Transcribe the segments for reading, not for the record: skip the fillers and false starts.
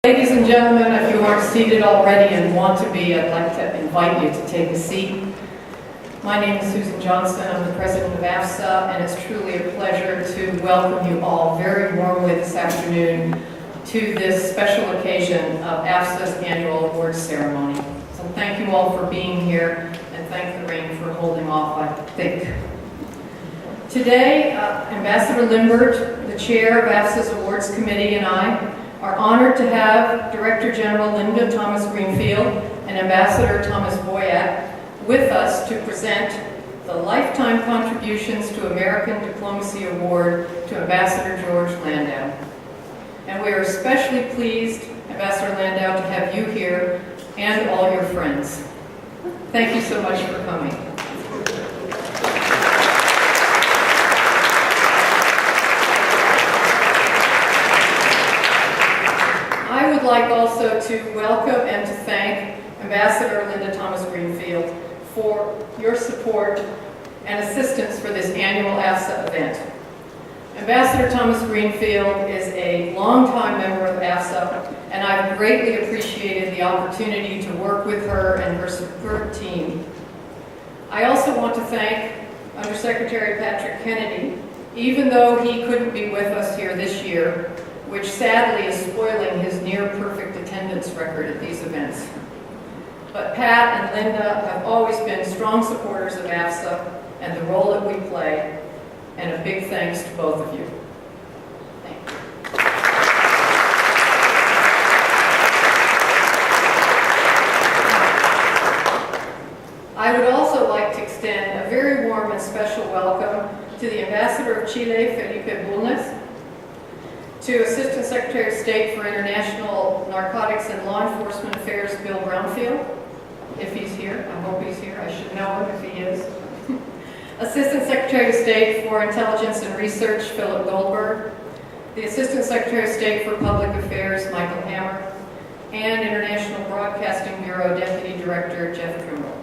Ladies and gentlemen, if you aren't seated already and want to be, I'd like to invite you to take a seat. My name is Susan Johnston. I'm the president of AFSA, and it's truly a pleasure to welcome you all very warmly this afternoon to this special occasion of AFSA's annual awards ceremony. So thank you all for being here, and thank the rain for holding off, I think. Today, Ambassador Limbert, the chair of AFSA's awards committee, and I are honored to have Director General Linda Thomas Greenfield and Ambassador Thomas Boyack with us to present the Lifetime Contributions to American Diplomacy Award to Ambassador George Landau. And we are especially pleased, Ambassador Landau, to have you here and all your friends. Thank you so much for coming. I would like also to welcome and to thank Ambassador Linda Thomas Greenfield for your support and assistance for this annual AFSA event. Ambassador Thomas Greenfield is a longtime member of AFSA, and I've greatly appreciated the opportunity to work with her and her superb team. I also want to thank Undersecretary Patrick Kennedy, even though he couldn't be with us here this year, which sadly is spoiling his near-perfect attendance record at these events. But Pat and Linda have always been strong supporters of AFSA and the role that we play, and a big thanks to both of you. Thank you. I would also like to extend a very warm and special welcome to the Ambassador of Chile, Felipe Bulnes, to Assistant Secretary of State for International Narcotics and Law Enforcement Affairs, Bill Brownfield, if he's here. I hope he's here. I should know him if he is. Assistant Secretary of State for Intelligence and Research, Philip Goldberg, the Assistant Secretary of State for Public Affairs, Michael Hammer, and International Broadcasting Bureau Deputy Director, Jeff Trimble.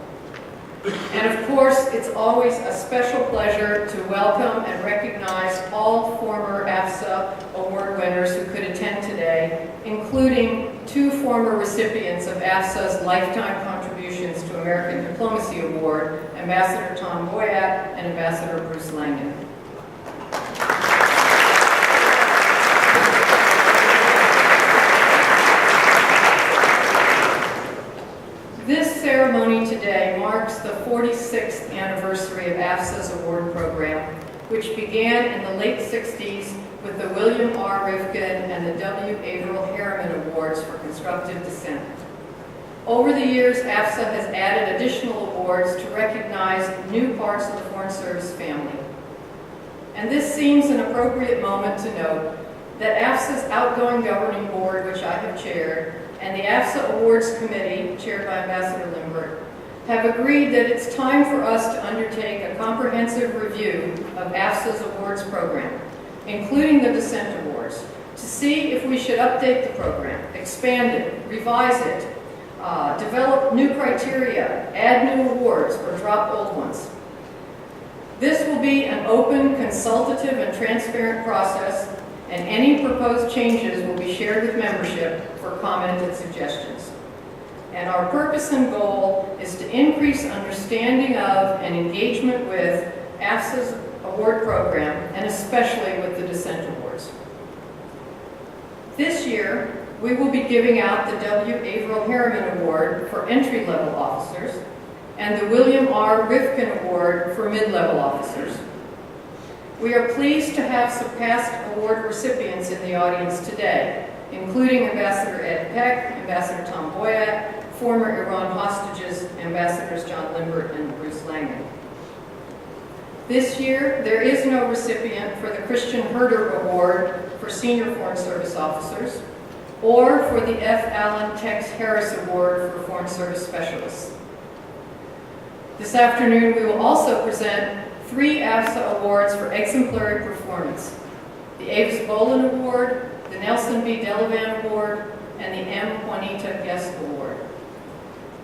And of course, it's always a special pleasure to welcome and recognize all former AFSA award winners who could attend today, including two former recipients of AFSA's Lifetime Contributions to American Diplomacy Award, Ambassador Tom Boyack and Ambassador Bruce Langen. This ceremony today marks the 46th anniversary of AFSA's award program, which began in the late 60s with the William R. Rifkin and the W. Averill Harriman Awards for Constructive Dissent. Over the years, AFSA has added additional awards to recognize new parts of the Foreign Service family. And this seems an appropriate moment to note that AFSA's outgoing governing board, which I have chaired, and the AFSA Awards Committee, chaired by Ambassador Limbert, have agreed that it's time for us to undertake a comprehensive review of AFSA's awards program, including the Dissent Awards, to see if we should update the program, expand it, revise it, develop new criteria, add new awards, or drop old ones. This will be an open, consultative, and transparent process, and any proposed changes will be shared with membership for comment and suggestions. And our purpose and goal is to increase understanding of and engagement with AFSA's award program, and especially with the Dissent Awards. This year, we will be giving out the W. Averill Harriman Award for entry-level officers and the William R. Rifkin Award for mid-level officers. We are pleased to have some past award recipients in the audience today, including Ambassador Ed Peck, Ambassador Tom Boyack, former Iran hostages, Ambassadors John Limbert and Bruce Langen. This year, there is no recipient for the Christian Herder Award for Senior Foreign Service Officers, or for the F. Allen Tex Harris Award for Foreign Service Specialists. This afternoon, we will also present 3 AFSA awards for exemplary performance: the Avis Bolin Award, the Nelson B. Delavan Award, and the M. Juanita Guest Award.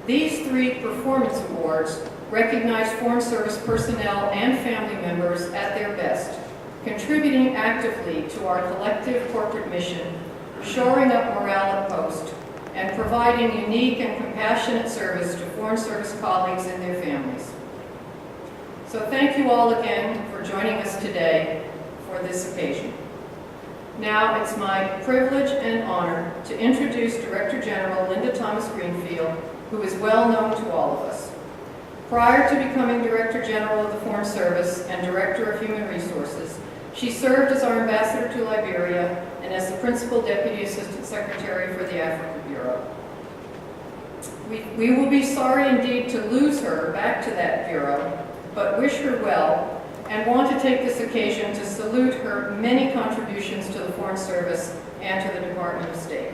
These 3 performance awards recognize Foreign Service personnel and family members at their best, contributing actively to our collective corporate mission shoring up morale at post, providing unique and compassionate service to Foreign Service colleagues and their families. So thank you all again for joining us today for this occasion. Now it's my privilege and honor to introduce Director General Linda Thomas Greenfield, who is well known to all of us. Prior to becoming Director General of the Foreign Service and Director of Human Resources, she served as our Ambassador to Liberia and as the Principal Deputy Assistant Secretary for the Africa Bureau. We will be sorry indeed to lose her back to that bureau, but wish her well and want to take this occasion to salute her many contributions to the Foreign Service and to the Department of State.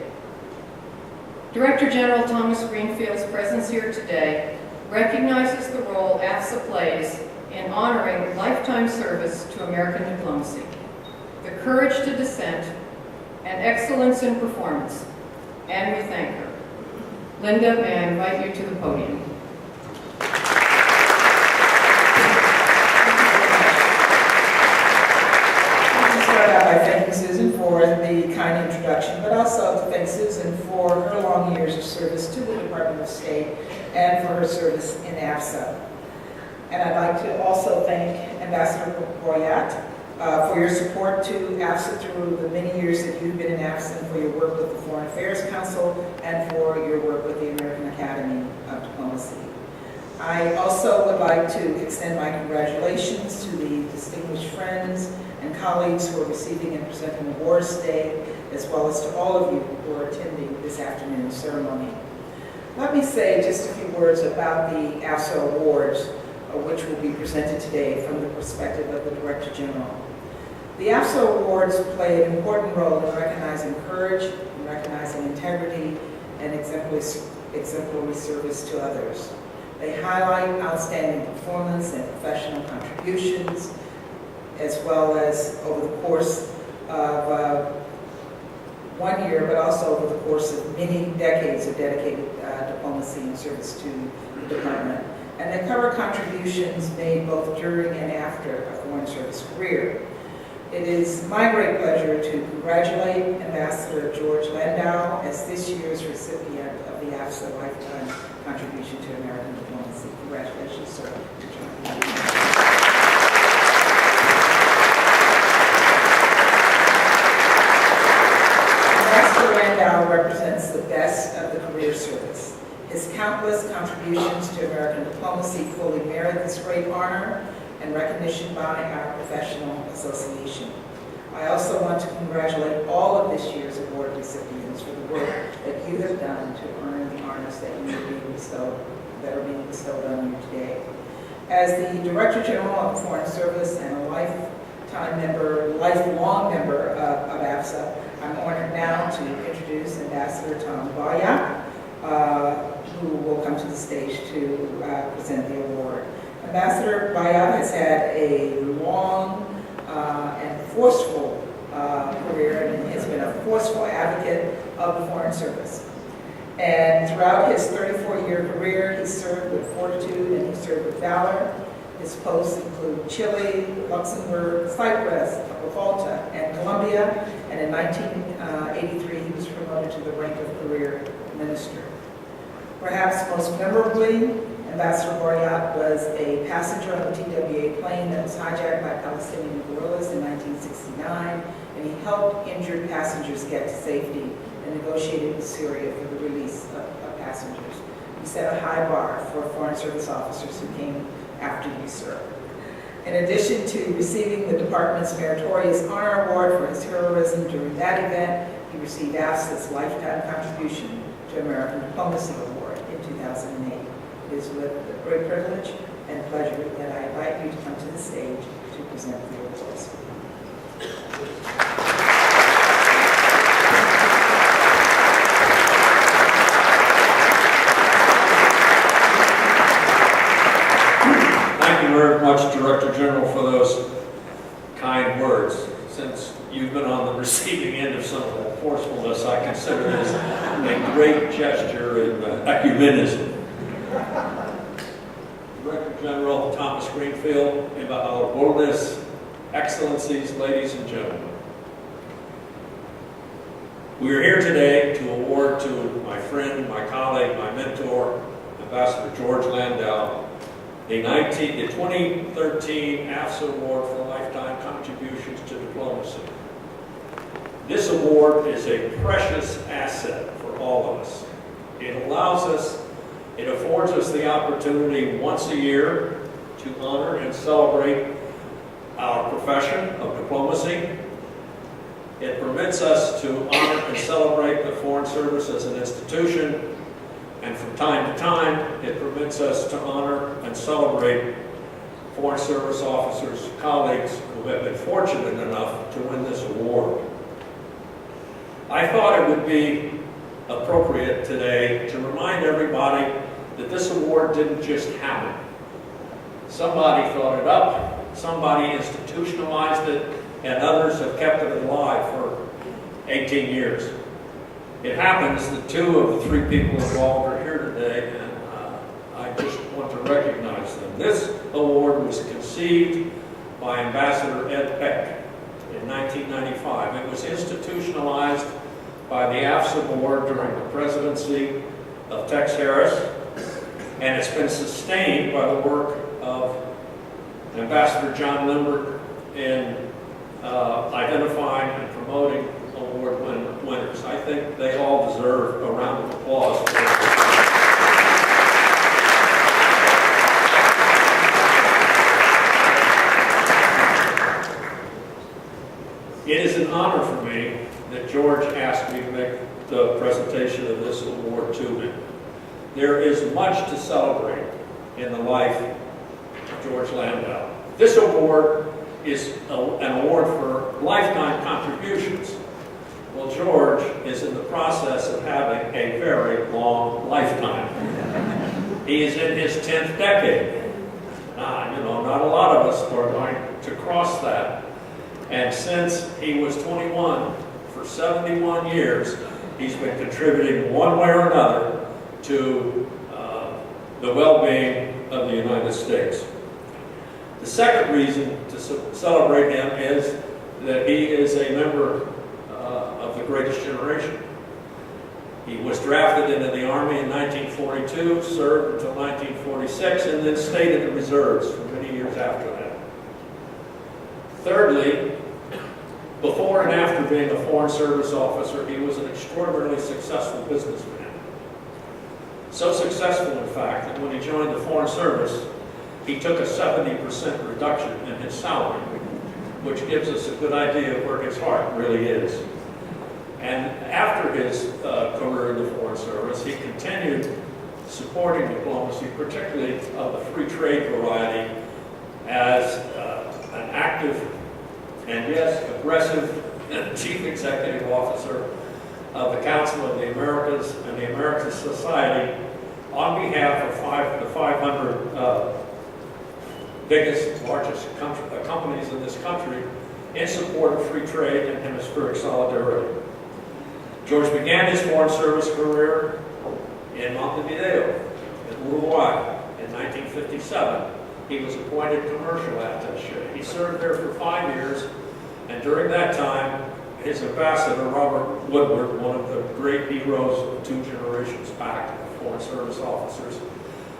Director General Thomas Greenfield's presence here today recognizes the role AFSA plays in honoring lifetime service to American diplomacy, the courage to dissent, and excellence in performance, and we thank her. Linda, may I invite you to the podium. By thanking Susan for the kind introduction, but also to thank Susan for her long years of service to the Department of State and for her service in AFSA. And I'd like to also thank Ambassador Boyat for your support to AFSA through the many years that you've been in AFSA, and for your work with the Foreign Affairs Council and for your work with the American Academy of Diplomacy. I also would like to extend my congratulations to the distinguished friends and colleagues who are receiving and presenting awards today, as well as to all of you who are attending this afternoon's ceremony. Let me say just a few words about the AFSA Awards, which will be presented today from the perspective of the Director General. The AFSA Awards play an important role in recognizing courage, in recognizing integrity, and exemplary service to others. They highlight outstanding performance and professional contributions, as well as over the course of 1 year, but also over the course of many decades of dedicated diplomacy and service to the department. And they cover contributions made both during and after a Foreign Service career. It is my great pleasure to congratulate Ambassador George Landau as this year's recipient of the AFSA Lifetime Contribution to American Diplomacy. Congratulations, sir. Ambassador Landau represents the best of the career service. His countless contributions to American diplomacy fully merit this great honor and recognition by our professional association. I also want to congratulate all of this year's award recipients for the work that you have done to earn the honors that are being bestowed on you today. As the Director General of the Foreign Service and a lifelong member of AFSA, I'm honored now to introduce Ambassador Tom Boyat, who will come to the stage to present the award. Ambassador Boyat has had a long and forceful career, and has been a forceful advocate of the Foreign Service. And throughout his 34-year career, he served with fortitude and he served with valor. His posts include Chile, Luxembourg, Cyprus, Malta, and Colombia. And in 1983, he was promoted to the rank of career minister. Perhaps most memorably, Ambassador Boyat was a passenger on the TWA plane that was hijacked by Palestinian guerrillas in 1969, and he helped injured passengers get to safety and negotiated with Syria for the release of passengers. He set a high bar for Foreign Service officers who came after you, sir. In addition to receiving the department's Meritorious Honor Award for his heroism during that event, he received AFSA's Lifetime Contribution to American Diplomacy Award in 2008. It is with great privilege and pleasure that I invite you to come to the stage to present the awards. Thank you very much, Director General, for those kind words. Since you've been on the receiving end of some of that forcefulness, I consider this a great gesture in ecumenism. Director General Thomas Greenfield, Embajador, Excellencies, ladies and gentlemen. We are here today to award to my friend, my colleague, my mentor, Ambassador George Landau, the 2013 AFSA Award for Lifetime Contributions to Diplomacy. This award is a precious asset for all of us. It affords us the opportunity once a year to honor and celebrate our profession of diplomacy. It permits us to honor and celebrate the Foreign Service as an institution, and from time to time, it permits us to honor and celebrate Foreign Service officers, colleagues who have been fortunate enough to win this award. I thought it would be appropriate today to remind everybody that this award didn't just happen. Somebody thought it up, somebody institutionalized it, and others have kept it alive for 18 years. It happens that 2 of the 3 people involved are here today, and I just want to recognize them. This award was conceived by Ambassador Ed Peck in 1995. It was institutionalized by the AFSA board during the presidency of Tex Harris, and it's been sustained by the work of Ambassador John Lindbergh in identifying and promoting award winners. I think they all deserve a round of applause. It is an honor for me that George asked me to make the presentation of this award to me. There is much to celebrate in the life of George Landau. This award is an award for lifetime contributions. Well, George is in the process of having a very long lifetime. He is in his 10th decade. Not a lot of us are going to cross that. And since he was 21, for 71 years, he's been contributing one way or another to the well-being of the United States. The second reason to celebrate him is that he is a member of the Greatest Generation. He was drafted into the Army in 1942, served until 1946, and then stayed in the reserves for many years after that. Thirdly, before and after being a Foreign Service officer, he was an extraordinarily successful businessman. So successful, in fact, that when he joined the Foreign Service, he took a 70% reduction in his salary, which gives us a good idea of where his heart really is. And after his career in the Foreign Service, he continued supporting diplomacy, particularly of the free trade variety, as an active and, yes, aggressive chief executive officer of the Council of the Americas and the American Society on behalf of the 500 biggest, largest companies in this country in support of free trade and hemispheric solidarity. George began his Foreign Service career in Montevideo, in Uruguay, in 1957. He was appointed commercial attaché. He served there for 5 years, and during that time, his ambassador, Robert Woodward, one of the great heroes of 2 generations back, Foreign Service officers,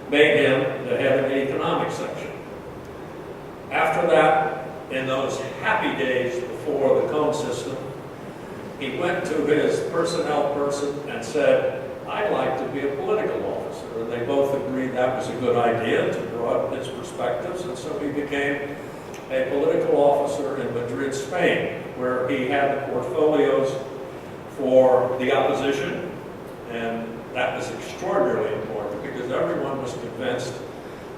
made him the head of the economic section. After that, in those happy days before the cone system, he went to his personnel person and said, "I'd like to be a political officer." And they both agreed that was a good idea to broaden his perspectives, and so he became a political officer in Madrid, Spain, where he had the portfolios for the opposition, and that was extraordinarily important because everyone was convinced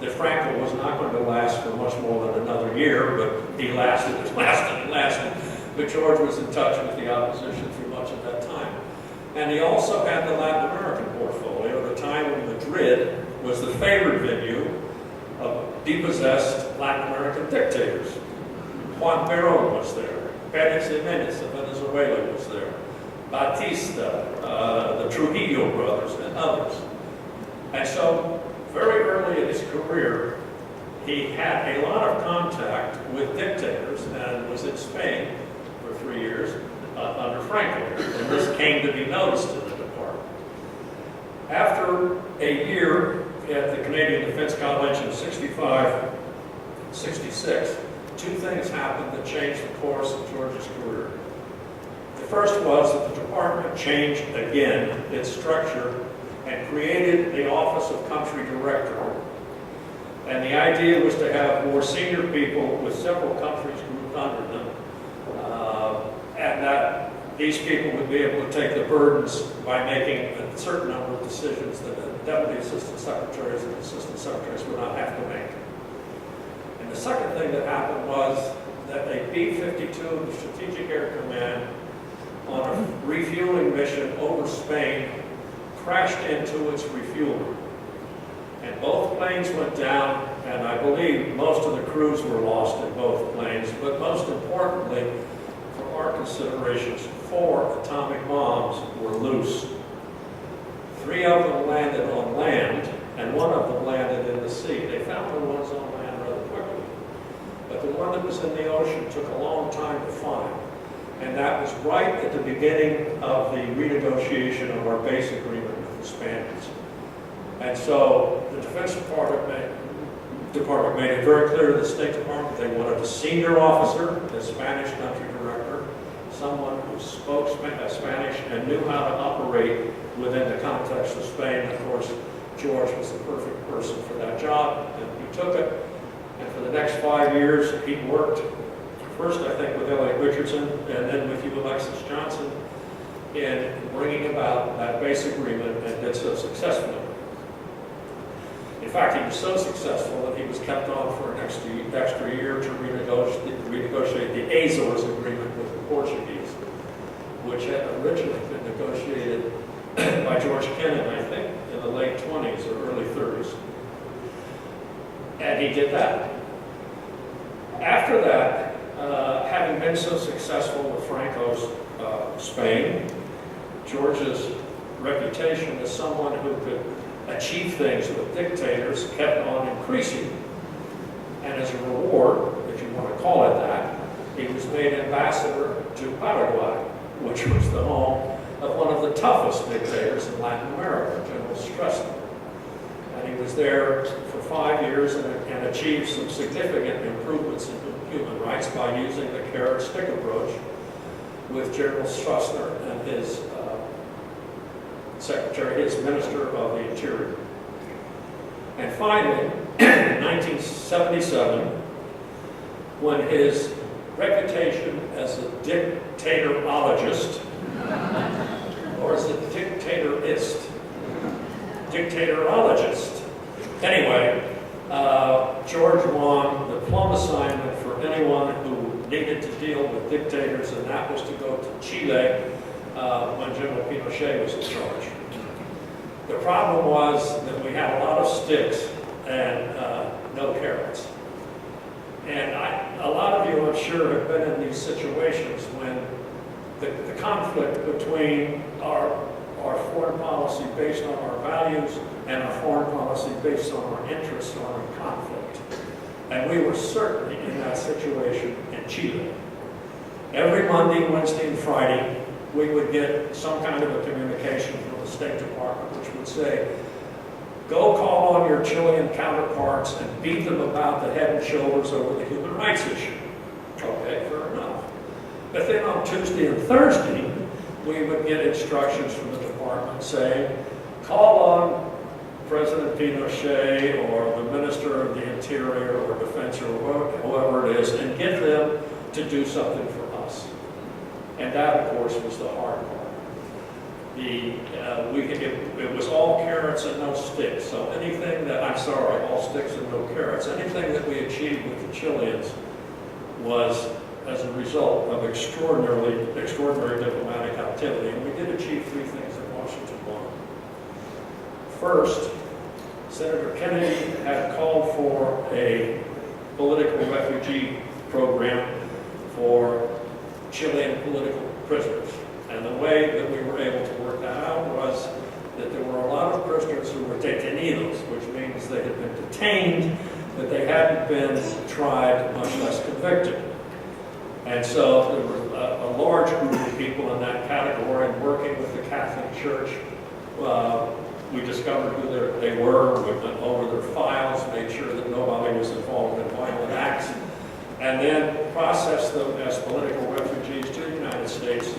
that Franco was not going to last for much more than another year, but he lasted and lasted and lasted. But George was in touch with the opposition through much of that time. And he also had the Latin American portfolio at a time when Madrid was the favored venue of depossessed Latin American dictators. Juan Perón was there. Pérez Jiménez of Venezuela was there. Batista, the Trujillo brothers, and others. And so, very early in his career, he had a lot of contact with dictators and was in Spain for 3 years, under Franco. And this came to be noticed in the department. After a year at the Canadian Defense College in 65, 66, two things happened that changed the course of George's career. The first was that the department changed again its structure and created the Office of Country Director. And the idea was to have more senior people with several countries grouped under them, and that these people would be able to take the burdens by making a certain number of decisions that deputy assistant secretaries and assistant secretaries would not have to make. And the second thing that happened was that a B-52, the Strategic Air Command, on a refueling mission over Spain, crashed into its refueler. And both planes went down, and I believe most of the crews were lost in both planes, but most importantly, for our considerations, 4 atomic bombs were loose. 3 of them landed on land, and 1 of them landed in the sea. They found the ones on land rather quickly, but the one that was in the ocean took a long time to find. And that was right at the beginning of the renegotiation of our base agreement with the Spaniards. And so the Defense Department made it very clear to the State Department they wanted a senior officer, the Spanish country director, someone who spoke Spanish and knew how to operate within the context of Spain. Of course, George was the perfect person for that job, and he took it. And for the next 5 years, he worked first, I think, with Elliot Richardson, and then with you, Alexis Johnson, in bringing about that base agreement, and did so successfully. In fact, he was so successful that he was kept on for an extra year to renegotiate the Azores agreement with the Portuguese, which had originally been negotiated by George Kennan, I think, in the late 20s or early 30s. And he did that. After that, having been so successful with Franco's Spain, George's reputation as someone who could achieve things with dictators kept on increasing. And as a reward, if you want to call it that, he was made ambassador to Paraguay, which was the home of one of the toughest dictators in Latin America, General Stroessner. And he was there for 5 years and achieved some significant improvements in human rights by using the carrot stick approach with General Stroessner and his secretary, his Minister of the Interior. And finally, in 1977, when his reputation as a dictatorologist, or as a dictatorologist, anyway, George won the plum assignment for anyone who needed to deal with dictators, and that was to go to Chile when General Pinochet was in charge. The problem was that we had a lot of sticks and no carrots. And a lot of you, I'm sure, have been in these situations when the conflict between our foreign policy based on our values and our foreign policy based on our interests are in conflict. And we were certainly in that situation in Chile. Every Monday, Wednesday, and Friday, we would get some kind of a communication from the State Department which would say, go call on your Chilean counterparts and beat them about the head and shoulders over the human rights issue. Okay, fair enough. But then on Tuesday and Thursday, we would get instructions from the department saying, call on President Pinochet or the Minister of the Interior or Defense or whoever it is, and get them to do something for us. And that, of course, was the hard part. It was all carrots and no sticks. So anything that, all sticks and no carrots, anything that we achieved with the Chileans was as a result of extraordinary diplomatic activity. And we did achieve 3 things in Washington. First, Senator Kennedy had called for a political refugee program for Chilean political prisoners. And the way that we were able to work that out was that there were a lot of prisoners who were detenidos, which means they had been detained, but they hadn't been tried, much less convicted. And so there were a large group of people in that category, and working with the Catholic Church, we discovered who they were, we went over their files, made sure that nobody was involved in violent acts, and then processed them as political refugees to the United States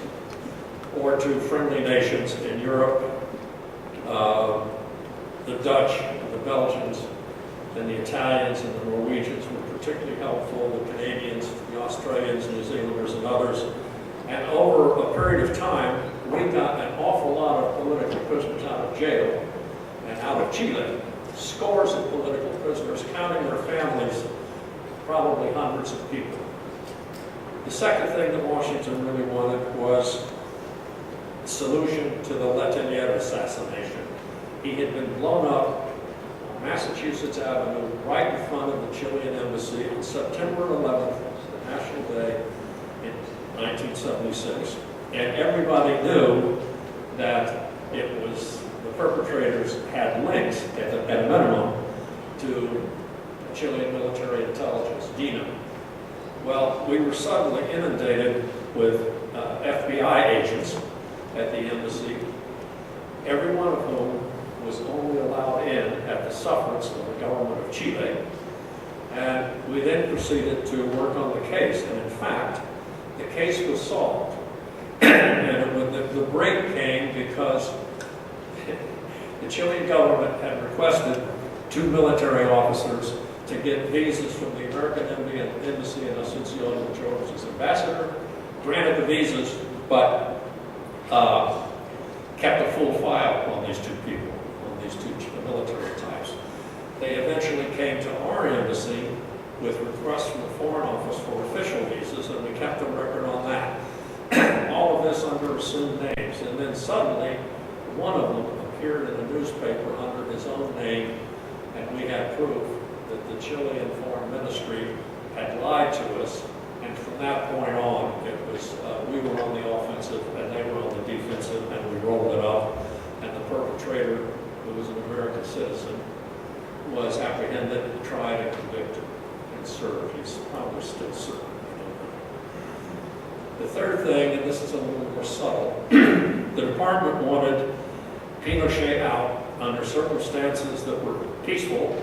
or to friendly nations in Europe. The Dutch, the Belgians, and the Italians and the Norwegians were particularly helpful, the Canadians, the Australians, New Zealanders, and others. And over a period of time, we got an awful lot of political prisoners out of jail and out of Chile. Scores of political prisoners, counting their families, probably hundreds of people. The second thing that Washington really wanted was a solution to the Letelier assassination. He had been blown up on Massachusetts Avenue right in front of the Chilean embassy on September 11th, the National Day, in 1976. And everybody knew that it was, the perpetrators had links, at a minimum, to Chilean military intelligence, DINA. Well, we were suddenly inundated with FBI agents at the embassy, every one of whom was only allowed in at the sufferance of the government of Chile. And we then proceeded to work on the case, and in fact, the case was solved. And the break came because the Chilean government had requested 2 military officers to get visas from the American embassy in Asunción, which was its ambassador, granted the visas, but kept a full file on these 2 people, on these 2 military types. They eventually came to our embassy with requests from the Foreign Office for official visas, and we kept a record on that. All of this under assumed names. And then suddenly, one of them appeared in a newspaper under his own name, and we had proof that the Chilean Foreign Ministry had lied to us. And from that point on, it was we were on the offensive and they were on the defensive, and we rolled it up. And the perpetrator, who was an American citizen, was apprehended, tried, and convicted, and served. He's probably still serving. The third thing, and this is a little more subtle, the department wanted Pinochet out under circumstances that were peaceful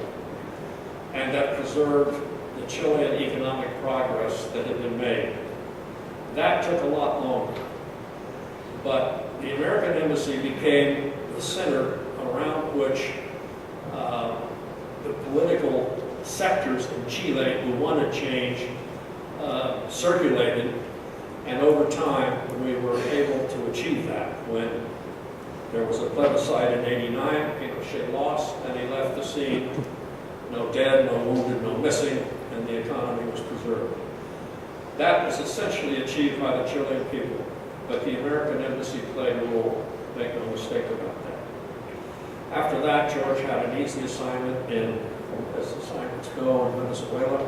and that preserved the Chilean economic progress that had been made. That took a lot longer. But the American embassy became the center around which the political sectors in Chile who wanted change circulated. And over time, we were able to achieve that. When there was a plebiscite in '89, Pinochet lost, and he left the scene. No dead, no wounded, no missing, and the economy was preserved. That was essentially achieved by the Chilean people, but the American embassy played a role, make no mistake about that. After that, George had an easy assignment as assignments go, in Venezuela,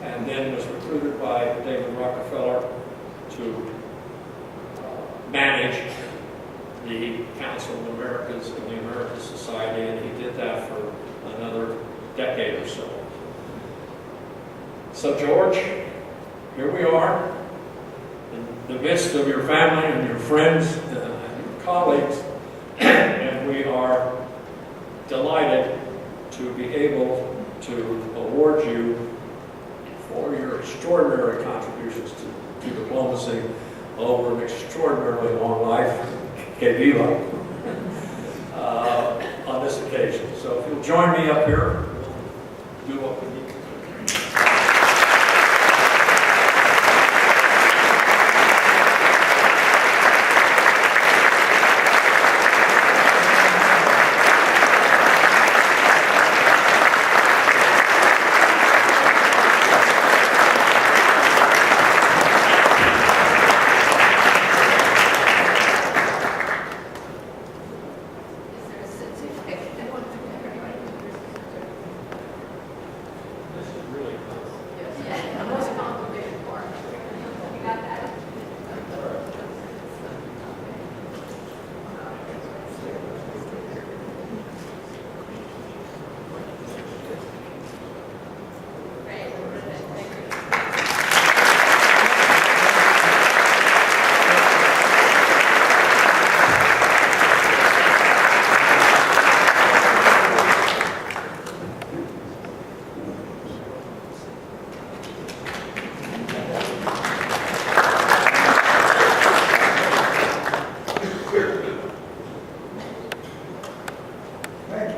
and then was recruited by David Rockefeller to manage the Council of Americas and the American Society, and he did that for another decade or so. So George, here we are, in the midst of your family and your friends and your colleagues, and we are delighted to be able to award you for your extraordinary contributions to diplomacy over an extraordinarily long life, que viva, on this occasion. So if you'll join me up here, we'll do what we need to do.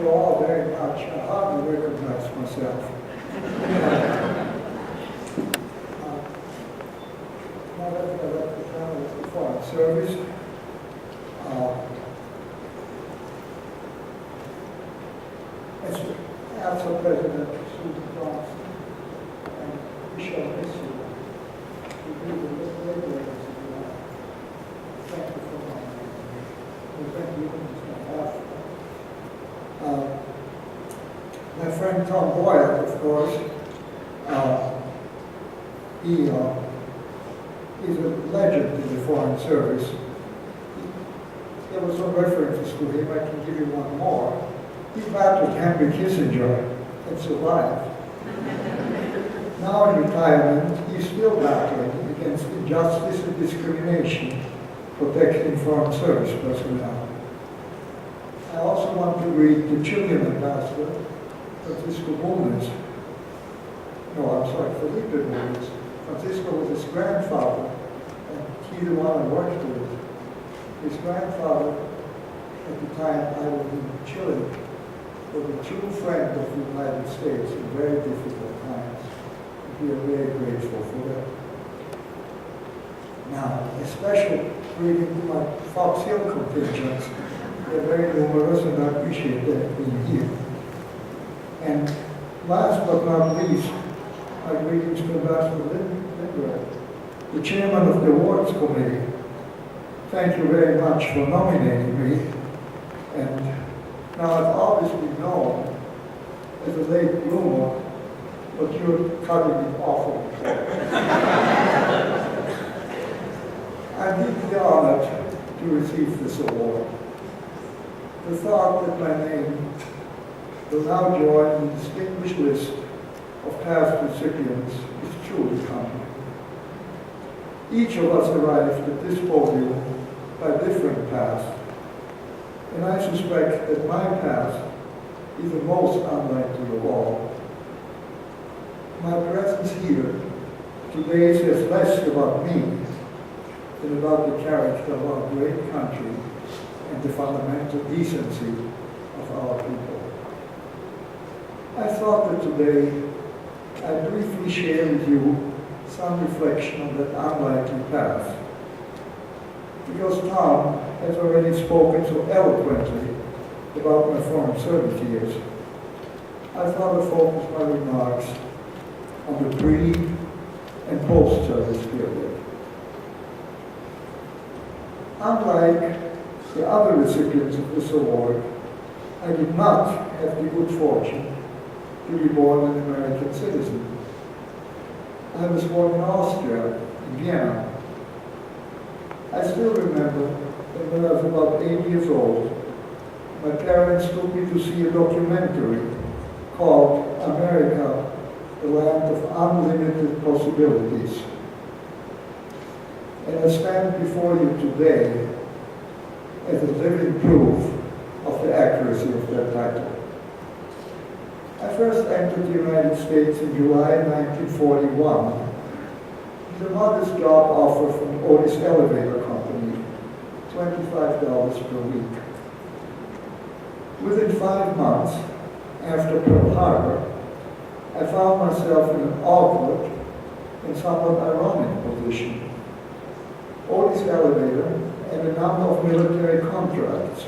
you all very much. I hardly recognize myself. Now that I left the family for foreign service, as AFSA President Susan Johnson, and we shall miss you. You do the liberators of your life. Thank you for my thank you on behalf. My friend Tom Boyle, of course, he is a legend in the Foreign Service. There was some references to him. I can give you one more. He battled Henry Kissinger and survived. Now in retirement, he's still battling against injustice and discrimination, protecting Foreign Service personnel. I also want to read the Chilean ambassador, Francisco Bulnes. No, I'm sorry, Felipe Bulnes. Francisco was his grandfather, and he the one I worked with. His grandfather, at the time I was in Chile, was a true friend of the United States in very difficult times. We are very grateful for that. Now, a special greeting to my Fox Hill contingents. They're very numerous, and I appreciate them being here. And last but not least, my greetings to Ambassador Lindbergh, the chairman of the Awards Committee. Thank you very much for nominating me. And now I've obviously known as a late bloomer, but you're cutting it awful short. I'm deeply honored to receive this award. The thought that my name will now join the distinguished list of past recipients is truly humbling. Each of us arrived at this podium by different paths, and I suspect that my path is the most unlikely of all. My presence here today says less about me than about the character of our great country and the fundamental decency of our people. I thought that today I'd briefly share with you some reflection on that unlikely path. Because Tom has already spoken so eloquently about my foreign service years, I thought to focus my remarks on the pre- and post-service period. Unlike the other recipients of this award, I did not have the good fortune to be born an American citizen. I was born in Austria, in Vienna. I still remember that when I was about 8 years old, my parents took me to see a documentary called America, the Land of Unlimited Possibilities. And I stand before you today as a living proof of the accuracy of that title. I first entered the United States in July 1941 with a modest job offer from Otis Elevator Company, $25 per week. Within 5 months after Pearl Harbor, I found myself in an awkward and somewhat ironic position. Otis Elevator had a number of military contracts,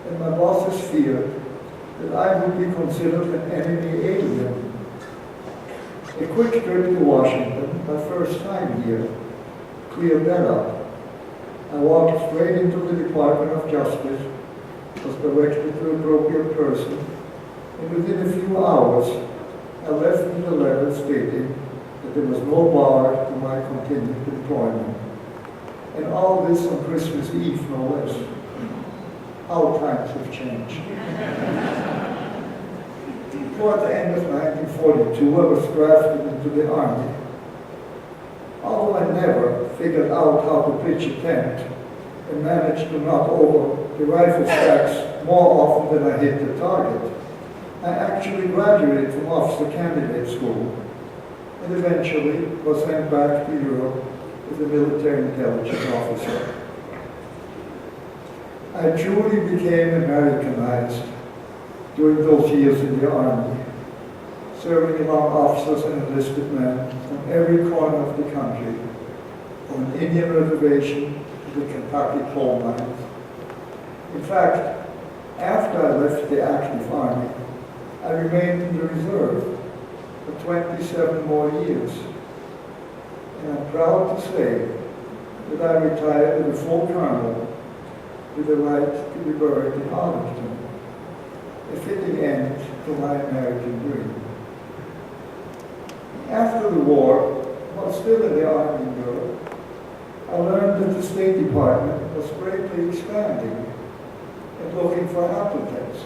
and my bosses feared that I would be considered an enemy alien. A quick trip to Washington, my first time here, cleared that up. I walked straight into the Department of Justice, was directed to the appropriate person, and within a few hours, I left with a letter stating that there was no bar to my continued employment. And all this on Christmas Eve, no less. How times have changed. Toward the end of 1942, I was drafted into the Army. Although I never figured out how to pitch a tent and managed to knock over the rifle stacks more often than I hit the target, I actually graduated from Officer Candidate School and eventually was sent back to Europe as a military intelligence officer. I truly became Americanized during those years in the Army, serving among officers and enlisted men from every corner of the country, from an Indian reservation to the Kentucky coal mines. In fact, after I left the active Army, I remained in the reserve for 27 more years. And I'm proud to say that I retired as a full colonel with the right to be buried in Arlington, a fitting end to my American dream. After the war, while still in the Army in Europe, I learned that the State Department was greatly expanding and looking for applicants.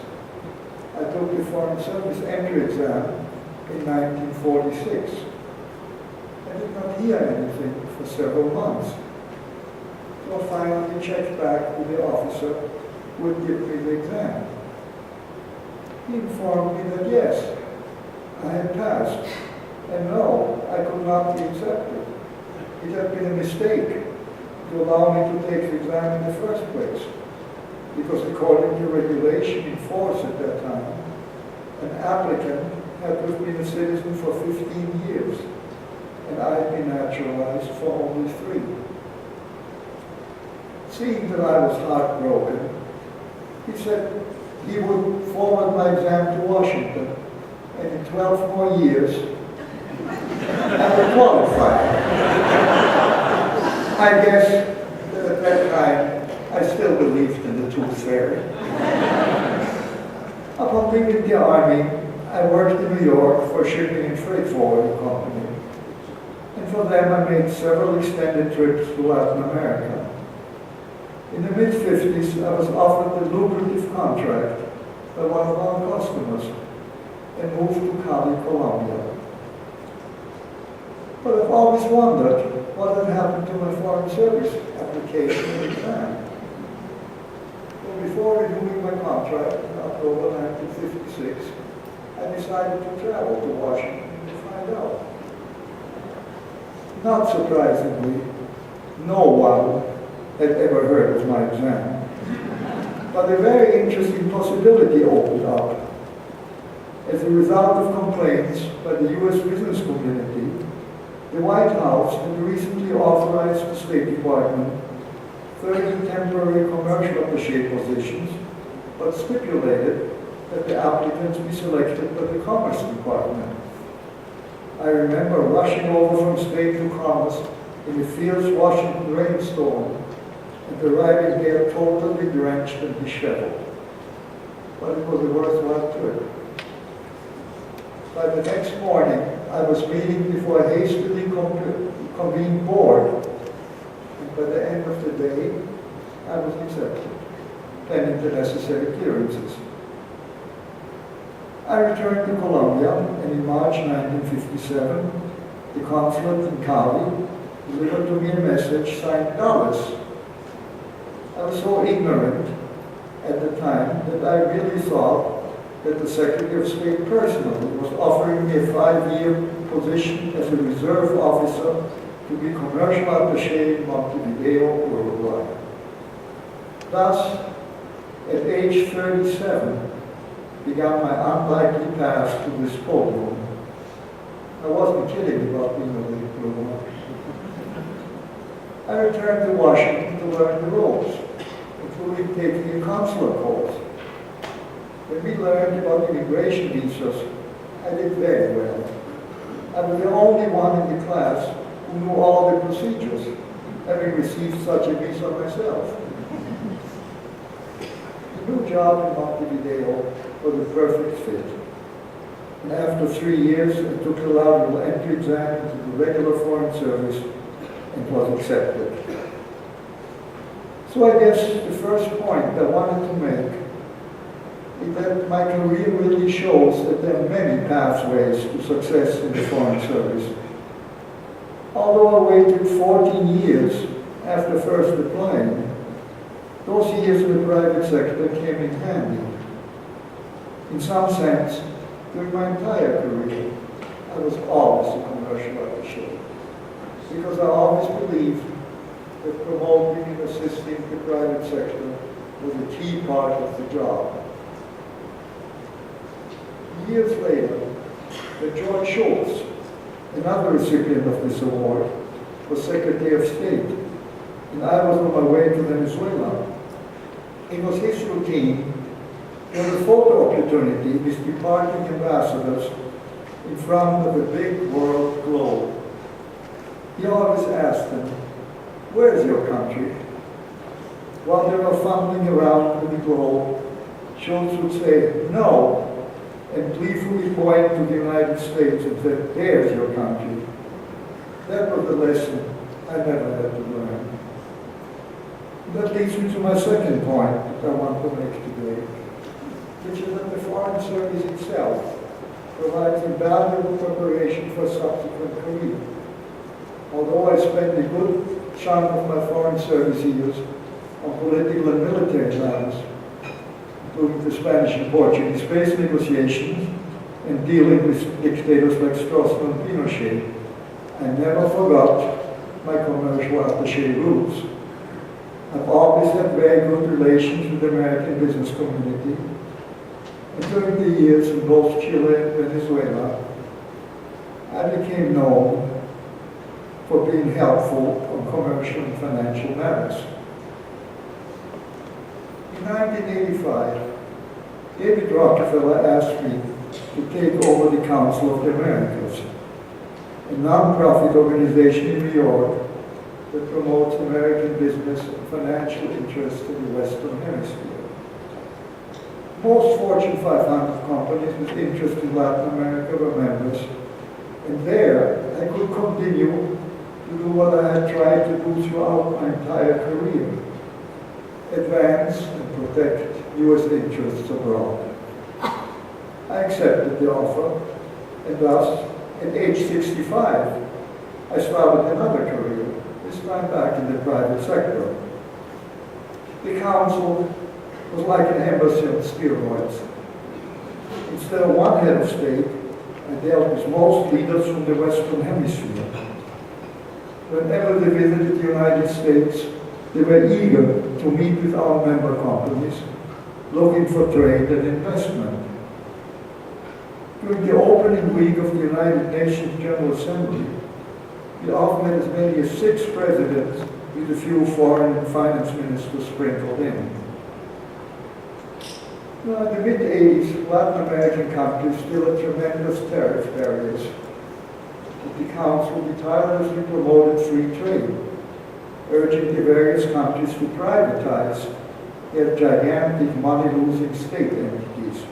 I took the Foreign Service entry exam in 1946. I did not hear anything for several months. So I finally checked back with the officer who would give me the exam. He informed me that yes, I had passed, and no, I could not be accepted. It had been a mistake to allow me to take the exam in the first place, because according to regulation in force at that time, an applicant had to have been a citizen for 15 years, and I had been naturalized for only 3. Seeing that I was heartbroken, he said he would forward my exam to Washington, and in 12 more years, I would qualify. I guess that at that time, I still believed in the tooth fairy. Upon leaving the Army, I worked in New York for a shipping and freight forwarding company. And for them, I made several extended trips to Latin America. In the mid-50s, I was offered a lucrative contract by one of our customers and moved to Cali, Colombia. But I've always wondered what had happened to my Foreign Service application and exam. So before renewing my contract in October 1956, I decided to travel to Washington to find out. Not surprisingly, no one had ever heard of my exam. But a very interesting possibility opened up. As a result of complaints by the U.S. business community, the White House had recently authorized the State Department 30 temporary commercial attaché positions, but stipulated that the applicants be selected by the Commerce Department. I remember rushing over from State to Commerce in a fierce Washington rainstorm and arriving there totally drenched and disheveled. But it was a worthwhile trip. By the next morning, I was meeting before a hastily convened board, and by the end of the day, I was accepted, pending the necessary clearances. I returned to Colombia, and in March 1957, the consulate in Cali delivered to me a message signed Dallas. I was so ignorant at the time that I really thought that the Secretary of State personally was offering me a 5-year position as a reserve officer to be commercial attaché in Montevideo, Uruguay. Thus, at age 37, began my unlikely path to this podium. I wasn't kidding about being a diploma. I returned to Washington to learn the ropes, including taking a consular course. When we learned about immigration visas, I did very well. I was the only one in the class who knew all the procedures, having received such a visa myself. The new job in Montevideo was a perfect fit. And after 3 years, I took the lateral entry exam into the regular Foreign Service and was accepted. So I guess the first point I wanted to make is that my career really shows that there are many pathways to success in the Foreign Service. Although I waited 14 years after first applying, those years in the private sector came in handy. In some sense, during my entire career, I was always a commercial attaché, because I always believed that promoting and assisting the private sector was a key part of the job. Years later, when George Shultz, another recipient of this award, was Secretary of State, and I was on my way to Venezuela, it was his routine to have a photo opportunity with departing ambassadors in front of a big world globe. He always asked them, "Where is your country?" While they were fumbling around with the globe, Schultz would say, "No," and gleefully point to the United States and say, "There's your country." That was a lesson I never had to learn. That leads me to my second point that I want to make today, which is that the Foreign Service itself provides invaluable preparation for subsequent career. Although I spent a good chunk of my Foreign Service years on political and military matters, including the Spanish and Portuguese space negotiations and dealing with dictators like Stroessner and Pinochet, I never forgot my commercial attaché roots. I've always had very good relations with the American business community, and during the years in both Chile and Venezuela, I became known for being helpful on commercial and financial matters. In 1985, David Rockefeller asked me to take over the Council of the Americas, a non-profit organization in New York that promotes American business and financial interests in the Western Hemisphere. Most Fortune 500 companies with interest in Latin America were members, and there I could continue to do what I had tried to do throughout my entire career: advance and protect U.S. interests abroad. I accepted the offer, and thus, at age 65, I started another career, this time back in the private sector. The council was like an embassy on steroids. Instead of one head of state, I dealt with most leaders from the Western Hemisphere. Whenever they visited the United States, they were eager to meet with our member companies, looking for trade and investment. During the opening week of the United Nations General Assembly, we often had as many as 6 presidents with a few foreign and finance ministers sprinkled in. Now, in the mid-80s, Latin American countries still had tremendous tariff barriers. The Council tirelessly promoted free trade, urging the various countries to privatize their gigantic money-losing state entities.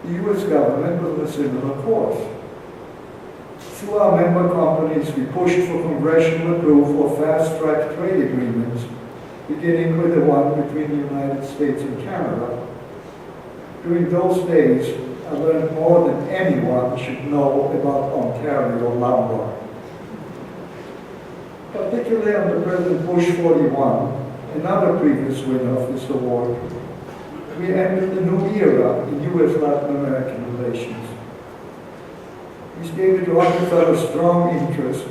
The U.S. government was on a similar course. Through our member companies, we pushed for congressional approval of fast-track trade agreements, beginning with the one between the United States and Canada. During those days, I learned more than anyone should know about Ontario lumber. Particularly under President Bush 41, another previous winner of this award, we entered a new era in U.S.-Latin American relations. With David Rockefeller's strong interest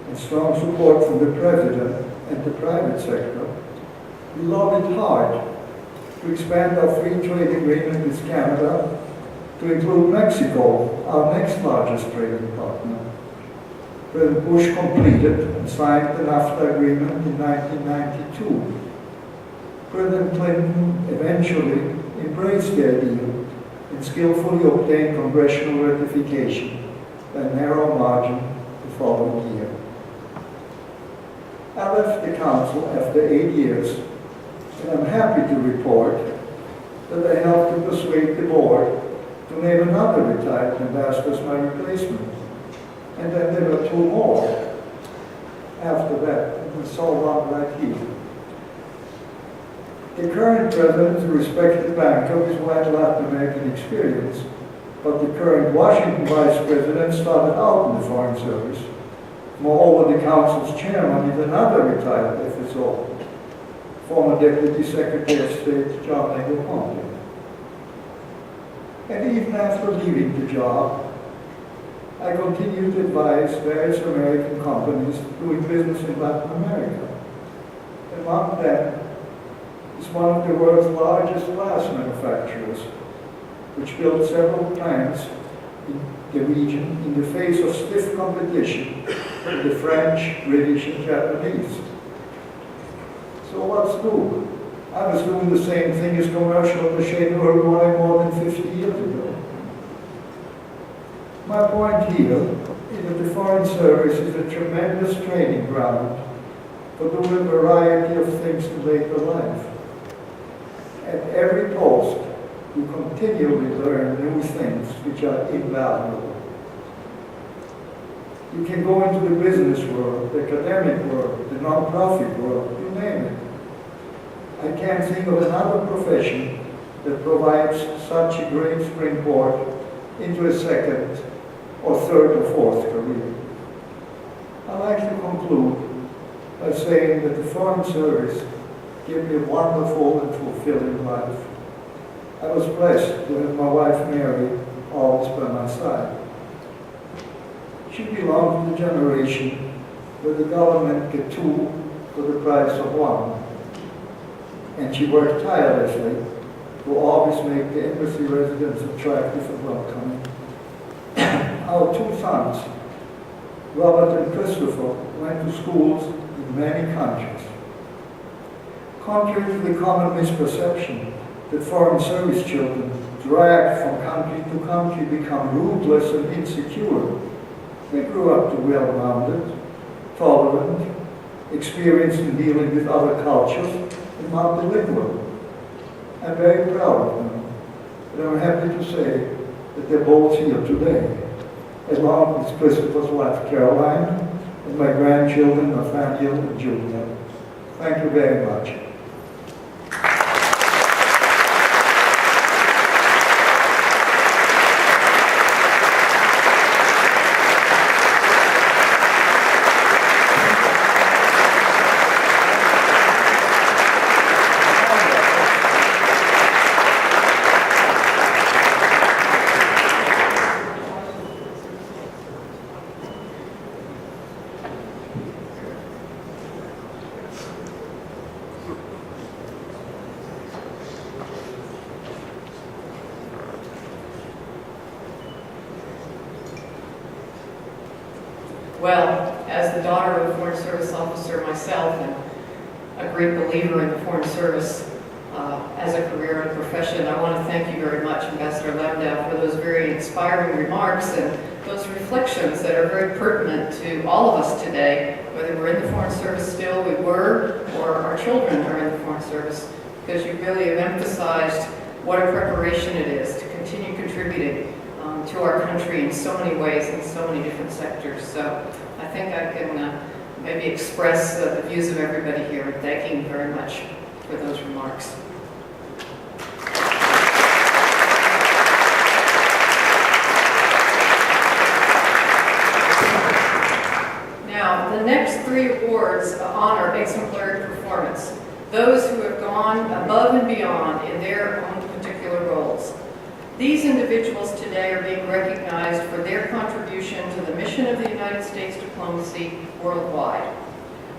and strong support from the President and the private sector, we lobbied hard to expand our free trade agreement with Canada to include Mexico, our next largest trading partner. President Bush completed and signed the NAFTA agreement in 1992. President Clinton eventually embraced the idea and skillfully obtained congressional ratification by a narrow margin the following year. I left the Council after 8 years, and I'm happy to report that I helped to persuade the board to name another retired ambassador as my replacement. And then there were 2 more after that, and we saw one right here. The current president is a respected banker with wide Latin American experience, but the current Washington vice president started out in the Foreign Service. Moreover, the Council's chairman is another retired FSO, former Deputy Secretary of State John Negroponte. And even after leaving the job, I continued to advise various American companies doing business in Latin America. Among them is one of the world's largest glass manufacturers, which built several plants in the region in the face of stiff competition from the French, British, and Japanese. So what's new? I was doing the same thing as commercial machinery more than 50 years ago. My point here is that the Foreign Service is a tremendous training ground for doing a variety of things in later life. At every post, you continually learn new things which are invaluable. You can go into the business world, the academic world, the non-profit world, you name it. I can't think of another profession that provides such a great springboard into a second or third or fourth career. I'd like to conclude by saying that the Foreign Service gave me a wonderful and fulfilling life. I was blessed to have my wife Mary always by my side. She belonged to the generation where the government get two for the price of one. And she worked tirelessly to always make the embassy residents attractive and welcoming. Our two sons, Robert and Christopher, went to schools in many countries. Contrary to the common misperception that Foreign Service children dragged from country to country become ruthless and insecure, they grew up to well-rounded, tolerant, experienced in dealing with other cultures, and multilingual. I'm very proud of them, and I'm happy to say that they're both here today, along with Christopher's wife Caroline, and my grandchildren Nathaniel and Julia. Thank you very much. Well, as the daughter of a Foreign Service officer myself and a great believer in the Foreign Service as a career and profession, I want to thank you very much, Ambassador Landau, for those very inspiring remarks and those reflections that are very pertinent to all of us today, whether we're in the Foreign Service still, we were, or our children are in the Foreign Service, because you really have emphasized what a preparation it is to continue contributing to our country in so many ways, in so many different sectors. So I think I can maybe express the views of everybody here, and thanking you very much for those remarks. Now, the next three awards honor exemplary performance, those who have gone above and beyond in their own particular roles. These individuals today are being recognized for their contribution to the mission of the United States diplomacy worldwide.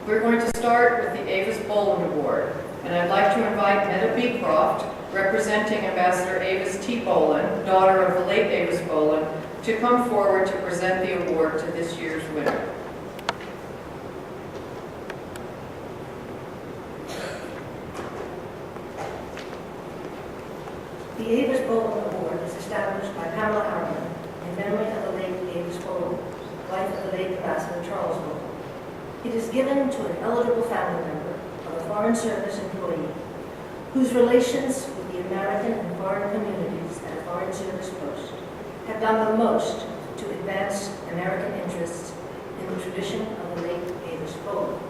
We're going to start with the Avis Boland Award, and I'd like to invite Meta Beecroft, representing Ambassador Avis T. Boland, daughter of the late Avis Boland, to come forward to present the award to this year's winner. The Avis Boland Award is established by Pamela Harriman in memory of the late Avis Boland, wife of the late Ambassador Charles Boland. It is given to an eligible family member of a Foreign Service employee whose relations with the American and foreign communities at a Foreign Service post have done the most to advance American interests in the tradition of the late Avis Boland.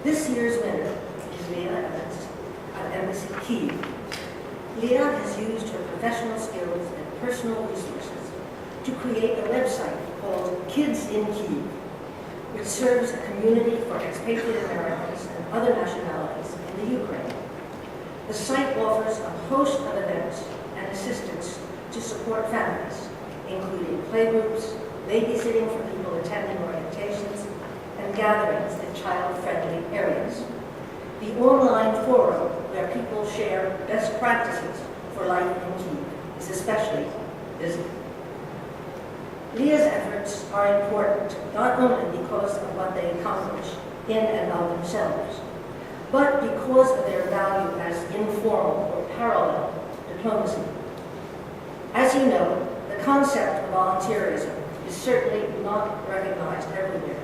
This year's winner is Leah Evans of Embassy Kyiv. Leah has used her professional skills and personal resources to create a website called Kids in Kyiv, which serves a community for expatriate Americans and other nationalities in the Ukraine. The site offers a host of events and assistance to support families, including playgroups, babysitting for people attending orientations, and gatherings in child-friendly areas. The online forum where people share best practices for life in Kyiv is especially visible. Leah's efforts are important, not only because of what they accomplish in and of themselves, but because of their value as informal or parallel diplomacy. As you know, the concept of volunteerism is certainly not recognized everywhere.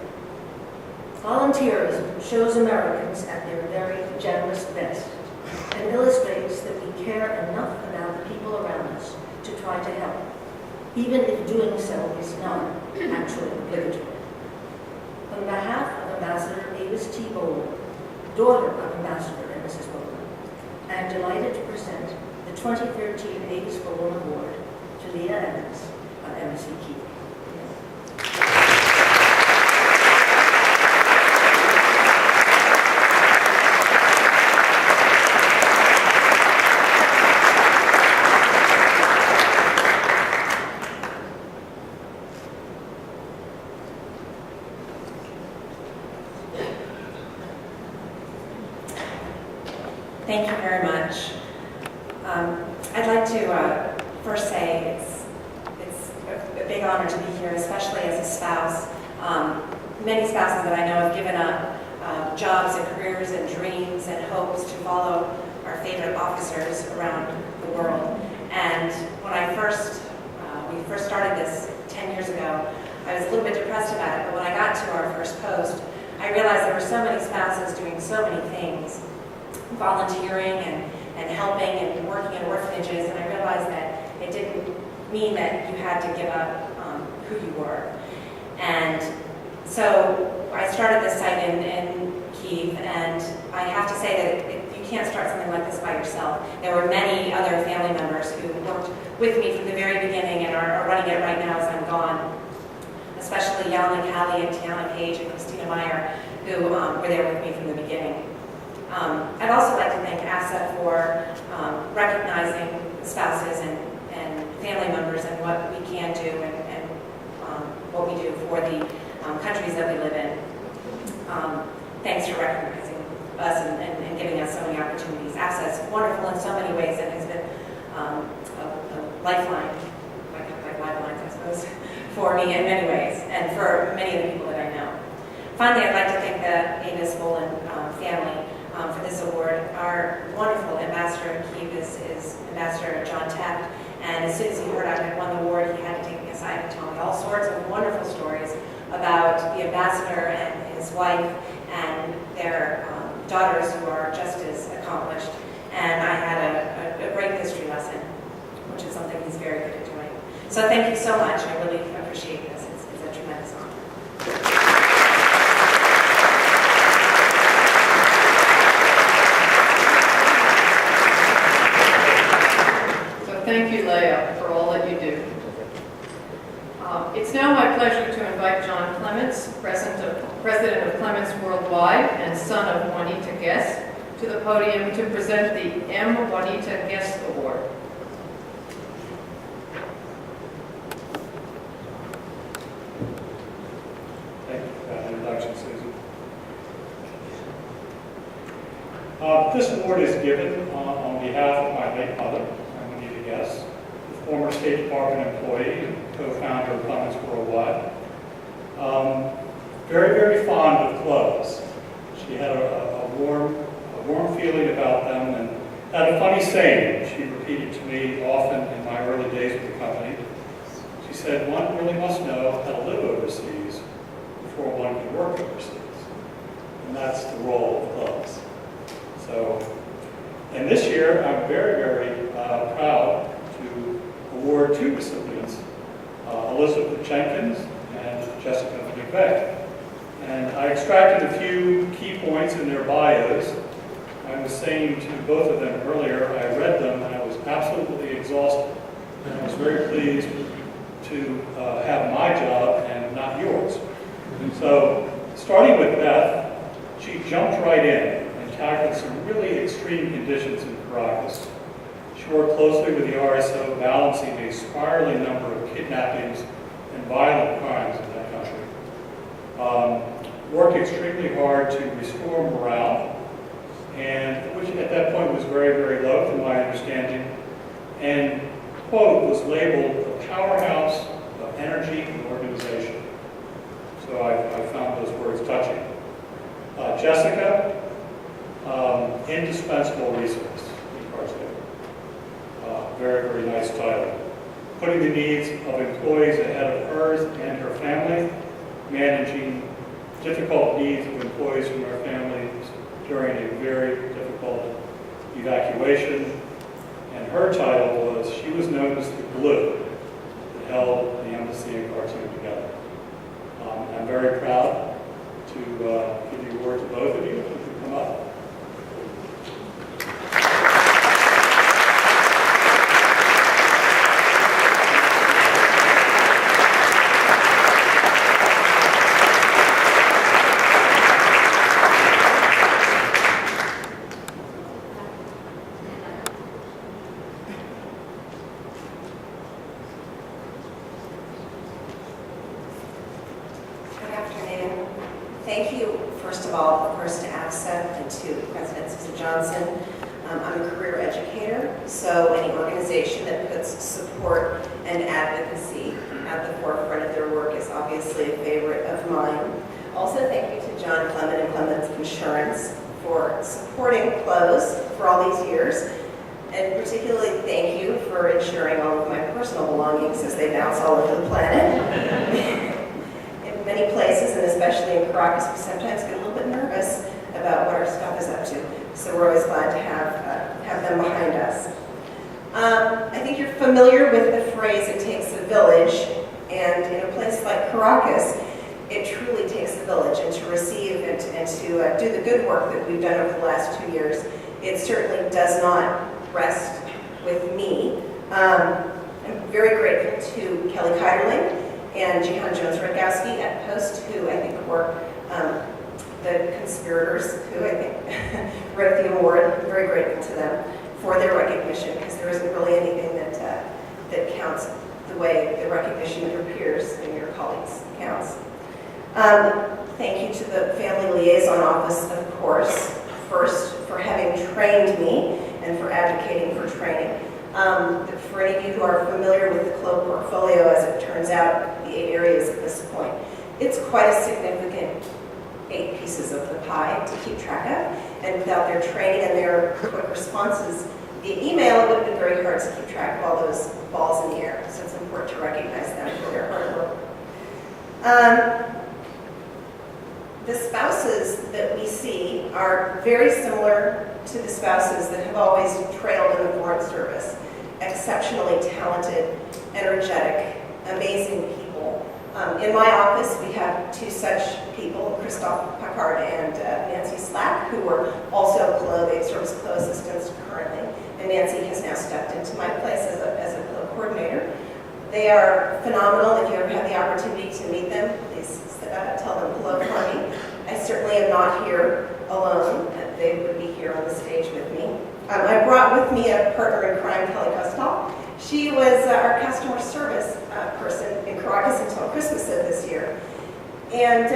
Volunteerism shows Americans at their very generous best and illustrates that we care enough about the people around us to try to help, even if doing so is not actually obligatory. On behalf of Ambassador Avis T. Bowler, daughter of Ambassador and Mrs. Bowler, I am delighted to present the 2013 Avis Bowler Award to Leah Evans of Embassy Key. Thank you very much. I'd like to first say it's a big honor to be here, especially as a spouse. Many spouses that I know have given up jobs and careers and dreams and hopes to follow our favorite officers around the world. And when we first started this 10 years ago, I was a little bit depressed about it, but when I got to our first post, I realized there were so many spouses doing so many things, volunteering and helping and working in orphanages, and I realized that it didn't mean that you had to give up who you were. And so I started this site in Kyiv, and I have to say that you can't start something like this by yourself. There were many other family members who worked with me from the very beginning and are running it right now as I'm gone, especially Yelena Callie and Tiana Page and Christina Meyer, who were there with me from the beginning. I'd also like to thank AFSA for recognizing spouses and family members and what we can do and what we do for the countries that we live in. Thanks for recognizing us and giving us so many opportunities. AFSA is wonderful in so many ways and has been a lifeline, like lifelines, I suppose, for me in many ways and for many of the people that I know. Finally, I'd like to thank the Avis Bowler family for this award. Our wonderful ambassador in Kyiv is Ambassador John Taft, and as soon as he heard I had won the award, he had to take me aside and tell me all sorts of wonderful stories about the ambassador and his wife and their daughters who are just as accomplished. And I had a great history lesson, which is something he's very good at doing. So thank you so much. I really appreciate this. It's a tremendous honor. Thank you, Leah, for all that you do. It's now my pleasure to invite John Clements, President of Clements Worldwide and son of Juanita Guest, to the podium to present the M. Juanita Guest Award. Thank you for that introduction, Susan. This award is given on behalf of my late mother, Juanita Guest, the former State Department employee and co-founder of Clements Worldwide. Very, very fond of clothes. She had a warm feeling about them and had a funny saying she repeated to me often in my early days with the company. She said, one really must know how to live overseas before one can work overseas. And that's the role of clothes. So, and this year I'm very, very proud to award two recipients, Elizabeth Jenkins and Jessica McVeigh. And I extracted a few key points in their bios. I was saying to both of them earlier, I read them and I was absolutely exhausted. And I was very pleased to have my job and not yours. So, starting with Beth, she jumped right in and tackled some really extreme conditions in Caracas. She worked closely with the RSO, balancing a spiraling number of kidnappings and violent crimes in that country. Worked extremely hard to restore morale, and which at that point was very, very low from my understanding, and quote was labeled the powerhouse of energy and organization. So I found those words touching. Jessica, indispensable resource in Cartoon. Very, very nice title. Putting the needs of employees ahead of hers and her family, managing difficult needs of employees from their families during a very difficult evacuation. And her title was, she was known as the glue that held the embassy and Cartoon together. I'm very proud to give the award to both of you if you come up. Good afternoon. Thank you, first of all, of course, to AFSA and to President Susan Johnson. I'm a career educator, so any organization that puts support and advocacy at the forefront of their work is obviously a favorite of mine. Also, thank you to John Clement and Clement's Insurance for supporting clothes for all these years. And particularly thank you for insuring all of my personal belongings as they bounce all over the planet. Many places, and especially in Caracas, we sometimes get a little bit nervous about what our stuff is up to. So we're always glad to have them behind us. I think you're familiar with the phrase, it takes a village. And in a place like Caracas, it truly takes a village. And to receive and to do the good work that we've done over the last 2 years, it certainly does not rest with me. I'm very grateful to Kelly Keiderling and Jehan Jones-Rogowski at Post, who I think were the conspirators who I think wrote the award. I'm very grateful to them for their recognition, because there isn't really anything that counts the way the recognition of your peers and your colleagues counts. Thank you to the Family Liaison Office, of course, first for having trained me and for advocating for training. For any of you who are familiar with the CLO portfolio, as it turns out, the 8 areas at this point, it's quite a significant 8 pieces of the pie to keep track of. And without their training and their quick responses via email, it would have been very hard to keep track of all those balls in the air. So it's important to recognize them for their hard work. The spouses that we see are very similar to the spouses that have always trailed in the Foreign Service. Exceptionally talented, energetic, amazing people. In my office, we have 2 such people, Christophe Packard and Nancy Slack, who were also service CLO assistants currently. And Nancy has now stepped into my place as a CLO coordinator. They are phenomenal. If you ever have the opportunity to meet them, please tell them hello for me. I certainly am not here alone. They would be here on the stage with me. I brought with me a partner in crime, Kelly Costal. She was our customer service person in Caracas until Christmas of this year, and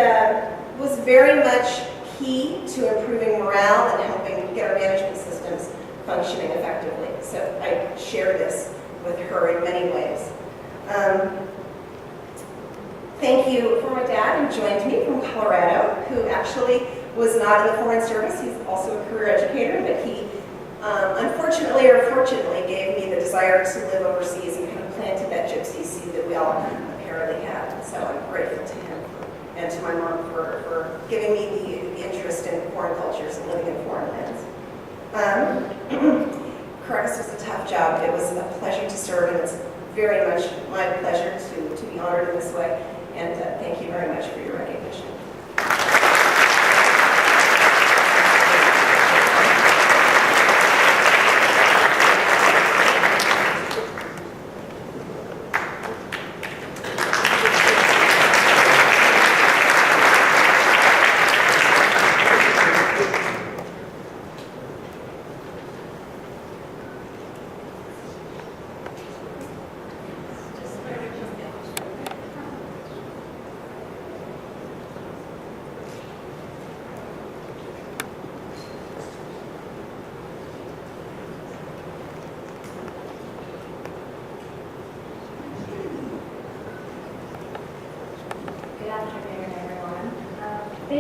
was very much key to improving morale and helping get our management systems functioning effectively. So I share this with her in many ways. Thank you for my dad, who joined me from Colorado, who actually was not in the Foreign Service. He's also a career educator, but he unfortunately or fortunately gave me the desire to live overseas and kind of planted that gypsy seed that we all apparently have. And so I'm grateful to him and to my mom for giving me the interest in foreign cultures and living in foreign lands. Caracas was a tough job. It was a pleasure to serve, and it's very much my pleasure to be honored in this way. And thank you very much for your recognition.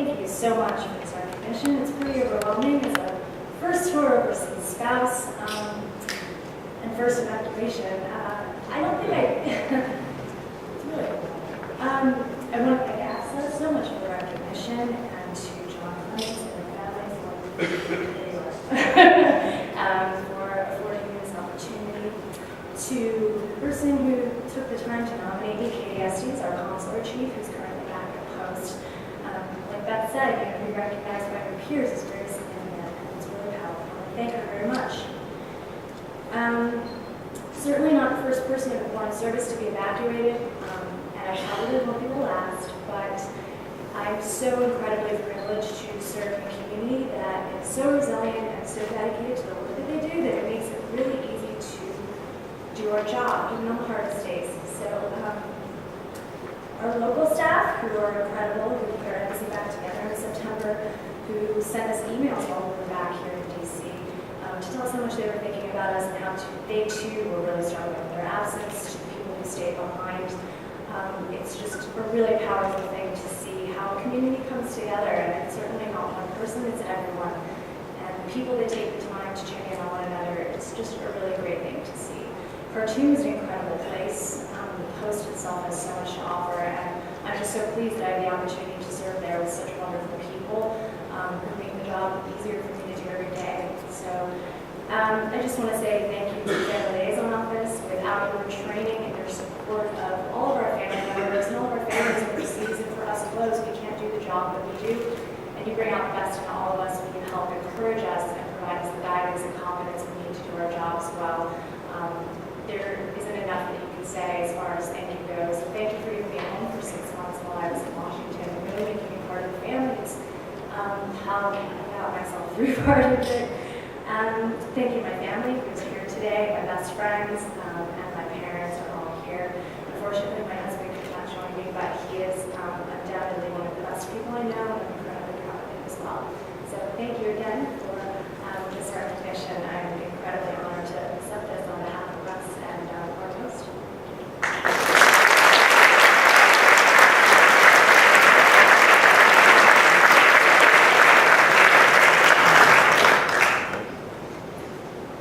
Thank you so much for this recognition. It's pretty overwhelming as a first tour overseas spouse and first evacuation. I don't think it's really I want to thank AFSA so much for the recognition and to John Clements and the family for affording me this opportunity. To the person who took the time to nominate me, Katie Estes, our consular chief, who's currently back at post. Like Beth said, to be recognized by her peers is very significant and it's really powerful. Thank her very much. Certainly not the first person in foreign service to be evacuated, and I probably won't be the last, but I'm so incredibly privileged to serve a community that is so resilient and so dedicated to the work that they do that it makes it really easy to do our job, even on the hardest days. So our local staff, who are incredible, who put our embassy back together in September, who sent us emails while we were back here in DC to tell us how much they were thinking about us and how they too were really struggling with their absence, to the people who stayed behind. It's just a really powerful thing to see how a community comes together, and it's certainly not one person, it's everyone. And the people that take the time to check in on one another, it's just a really great thing to see. Khartoum is an incredible place. The post itself has so much to offer, and I'm just so pleased that I have the opportunity to serve there with such wonderful people who make the job easier for me to do every day. So I just want to say thank you to the liaison office. Without your training and your support of all of our family members and all of our families overseas, and for us close, we can't do the job that we do. And you bring out the best in all of us, and you help encourage us and provide us the guidance and confidence we need to do our jobs well. There isn't enough that you can say as far as thank you goes. So thank you for even being home for 6 months while I was in Washington and really making me part of the family. It's how I got myself through part of it. Thank you, my family who's here today, my best friends, and my parents are all here. Unfortunately, my husband could not join me, but he is undoubtedly one of the best people I know, and I'm incredibly proud of him as well. So thank you again for this recognition. I'm incredibly honored to accept this on behalf of us and our host.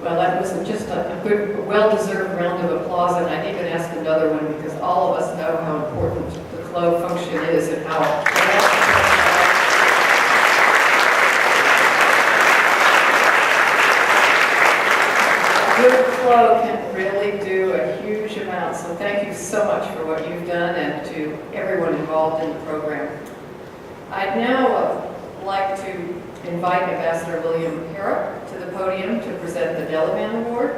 Well, that was just a good, well-deserved round of applause, and I'd even ask another one because all of us know how important the flow function is and how good flow can really do a huge amount. So thank you so much for what you've done and to everyone involved in the program. I'd now like to invite Ambassador William Harrop to the podium to present the Delavan Award.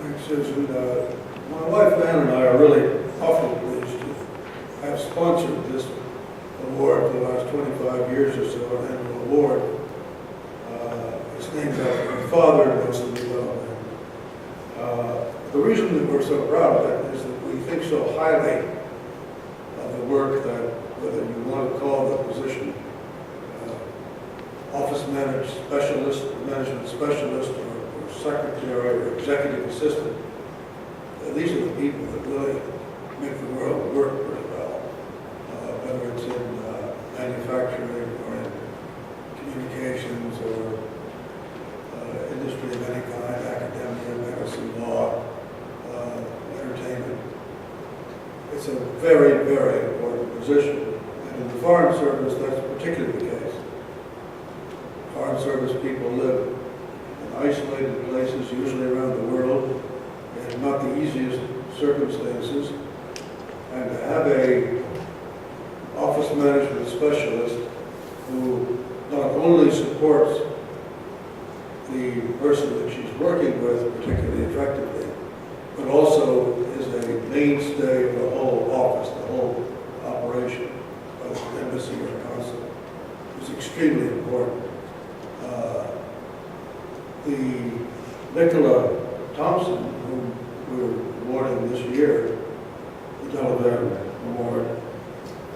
Thanks, Susan. My wife Ann and I are really awfully pleased to have sponsored this award for the last 25 years or so, an annual award. It's named after my father, most of you know. The reason that we're so proud of it is that we think so highly of the work that, whether you want to call the position office management specialist, or secretary, or executive assistant, these are the people that really make the world work pretty well, whether it's in manufacturing or in communications or industry of any kind, academia, medicine, law, entertainment. It's a very, very important position. And in the Foreign Service, that's particularly the case. Foreign Service people live in isolated places, usually around the world, in not the easiest circumstances. And to have a office management specialist who not only supports the person that she's working with particularly effectively, but also is a mainstay of the whole office, the whole operation of the embassy or consulate, is extremely important. The Nicola Thompson, whom we're awarding this year, the Delavan Award,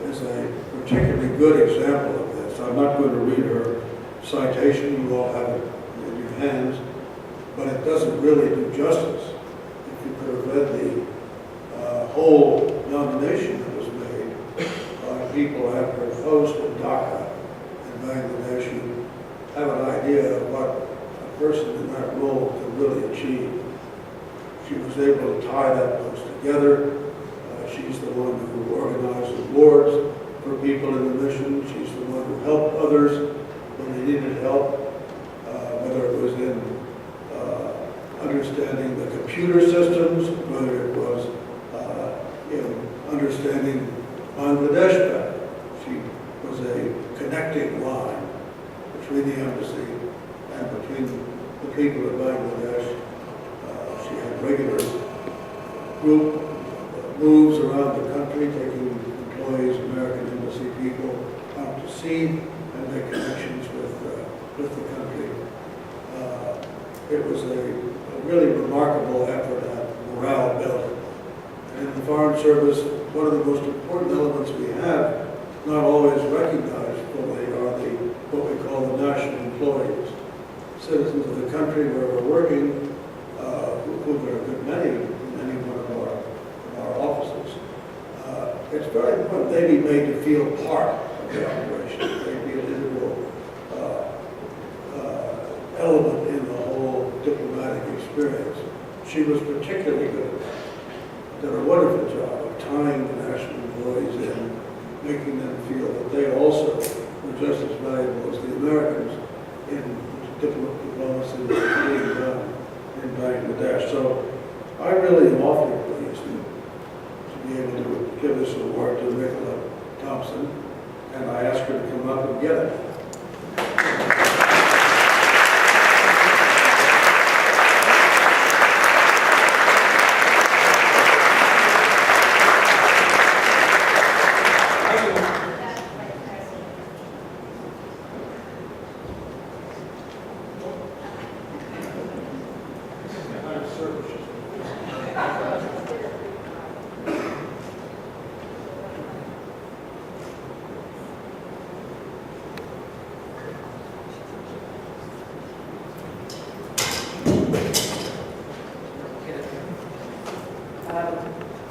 is a particularly good example of this. I'm not going to read her citation, you all have it in your hands, but it doesn't really do justice. If you could have read the whole nomination that was made by people after a post in Dhaka in Bangladesh, you have an idea of what a person in that role could really achieve. She was able to tie that post together. She's the one who organized awards for people in the mission. She's the one who helped others when they needed help, whether it was in understanding the computer systems, whether it was in understanding Bangladesh better. She was a connecting line between the embassy and between the people of Bangladesh. She had regular group moves around the country, taking employees, American embassy people out to sea and make connections with the country. It was a really remarkable effort at morale building. And in the Foreign Service, one of the most important elements we have, not always recognized fully, are what we call the national employees, citizens of the country where we're working, who there are a good many in any one of our offices. It's very important they be made to feel part of the operation. They be an integral element in the whole diplomatic experience. She was particularly good at that. Did a wonderful job of tying the national employees in, making them feel that they also were just as valuable as the Americans in diplomacy that was being done in Bangladesh. So I really am awfully pleased to be able to give this award to Nicola Thompson, and I ask her to come up and get it.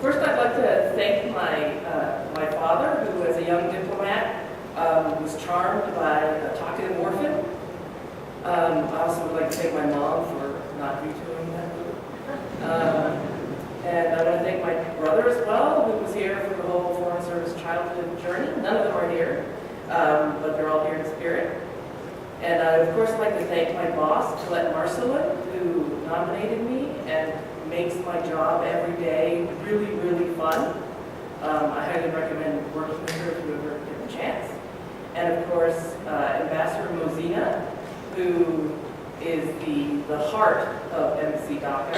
First, I'd like to thank my father, who, as a young diplomat, was charmed by a talkative orphan. I also would like to thank my mom for not vetoing that move. And I want to thank my brother as well, who was here for the whole Foreign Service childhood journey. None of them are here, but they're all here in spirit. And I, of course, like to thank my boss, Colette Marcelin, who nominated me and makes my job every day really, really fun. I highly recommend working with her if you ever get the chance. And of course, Ambassador Mozina, who is the heart of Embassy Dhaka.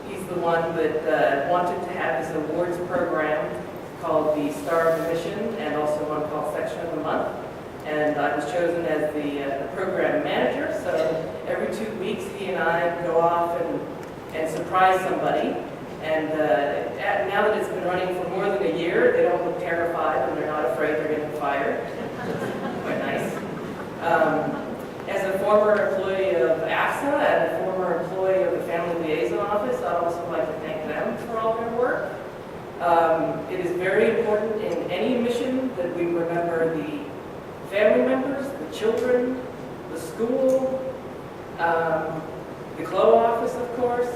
He's the one that wanted to have this awards program called the Star of the Mission, and also one called Section of the Month. And I was chosen as the program manager, so every 2 weeks he and I go off and surprise somebody. And now that it's been running for more than a year, they don't look terrified and they're not afraid they're getting fired. Quite nice. As a former employee of AFSA and a former employee of the Family Liaison Office, I'd also like to thank them for all their work. It is very important in any mission that we remember the family members, the children, the school, the CLO office, of course,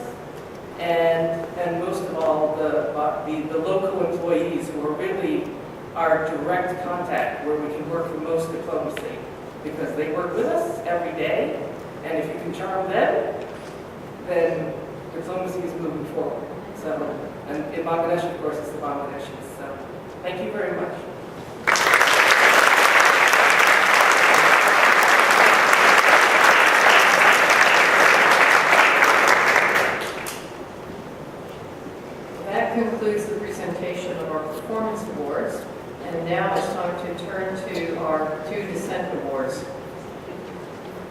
and most of all, the local employees who are really our direct contact, where we can work the most diplomacy, because they work with us every day, and if you can charm them, then diplomacy is moving forward. So, and in Bangladesh, of course, it's the Bangladeshis. So, thank you very much. That concludes the presentation of our performance awards, and now it's time to turn to our 2 dissent awards.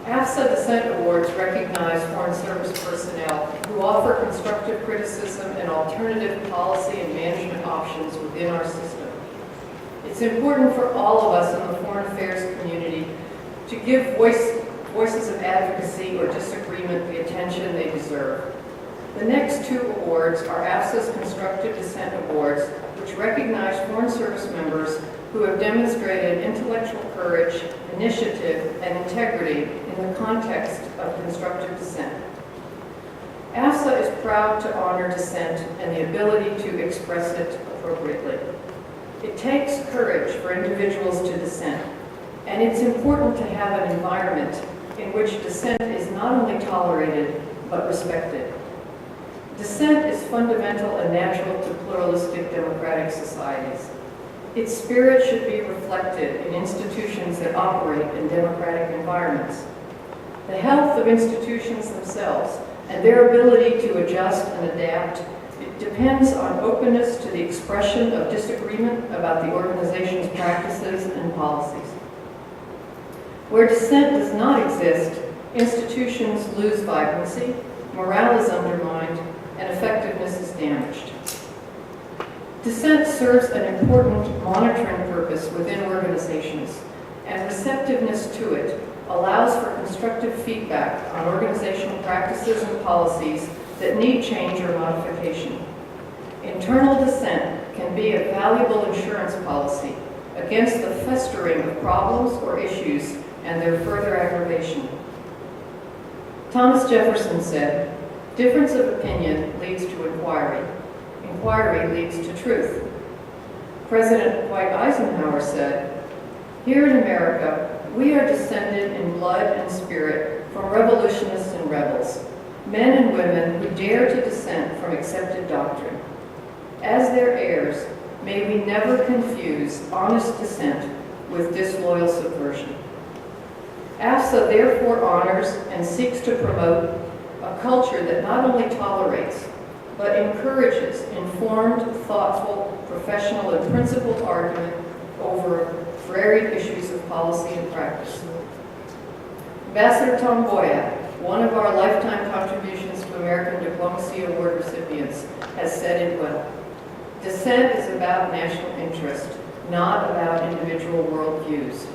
AFSA Dissent Awards recognize Foreign Service personnel who offer constructive criticism and alternative policy and management options within our system. It's important for all of us in the foreign affairs community to give voice voices of advocacy or disagreement the attention they deserve. The next two awards are AFSA's Constructive Dissent Awards, which recognize Foreign Service members who have demonstrated intellectual courage, initiative, and integrity in the context of constructive dissent. AFSA is proud to honor dissent and the ability to express it appropriately. It takes courage for individuals to dissent, and it's important to have an environment in which dissent is not only tolerated, but respected. Dissent is fundamental and natural to pluralistic democratic societies. Its spirit should be reflected in institutions that operate in democratic environments. The health of institutions themselves and their ability to adjust and adapt, it depends on openness to the expression of disagreement about the organization's practices and policies. Where dissent does not exist, institutions lose vibrancy, morale is undermined, and effectiveness is damaged. Dissent serves an important monitoring purpose within organizations, and receptiveness to it allows for constructive feedback on organizational practices and policies that need change or modification. Internal dissent can be a valuable insurance policy against the festering of problems or issues and their further aggravation. Thomas Jefferson said, "Difference of opinion leads to inquiry. Inquiry leads to truth." President Dwight Eisenhower said, "Here in America, we are descended in blood and spirit from revolutionists and rebels, men and women who dare to dissent from accepted doctrine. As their heirs, may we never confuse honest dissent with disloyal subversion." AFSA therefore honors and seeks to promote a culture that not only tolerates, but encourages informed, thoughtful, professional, and principled argument over varied issues of policy and practice. Ambassador Tom Boyack, one of our lifetime contributions to American Diplomacy Award recipients, has said it well. Dissent is about national interest, not about individual worldviews.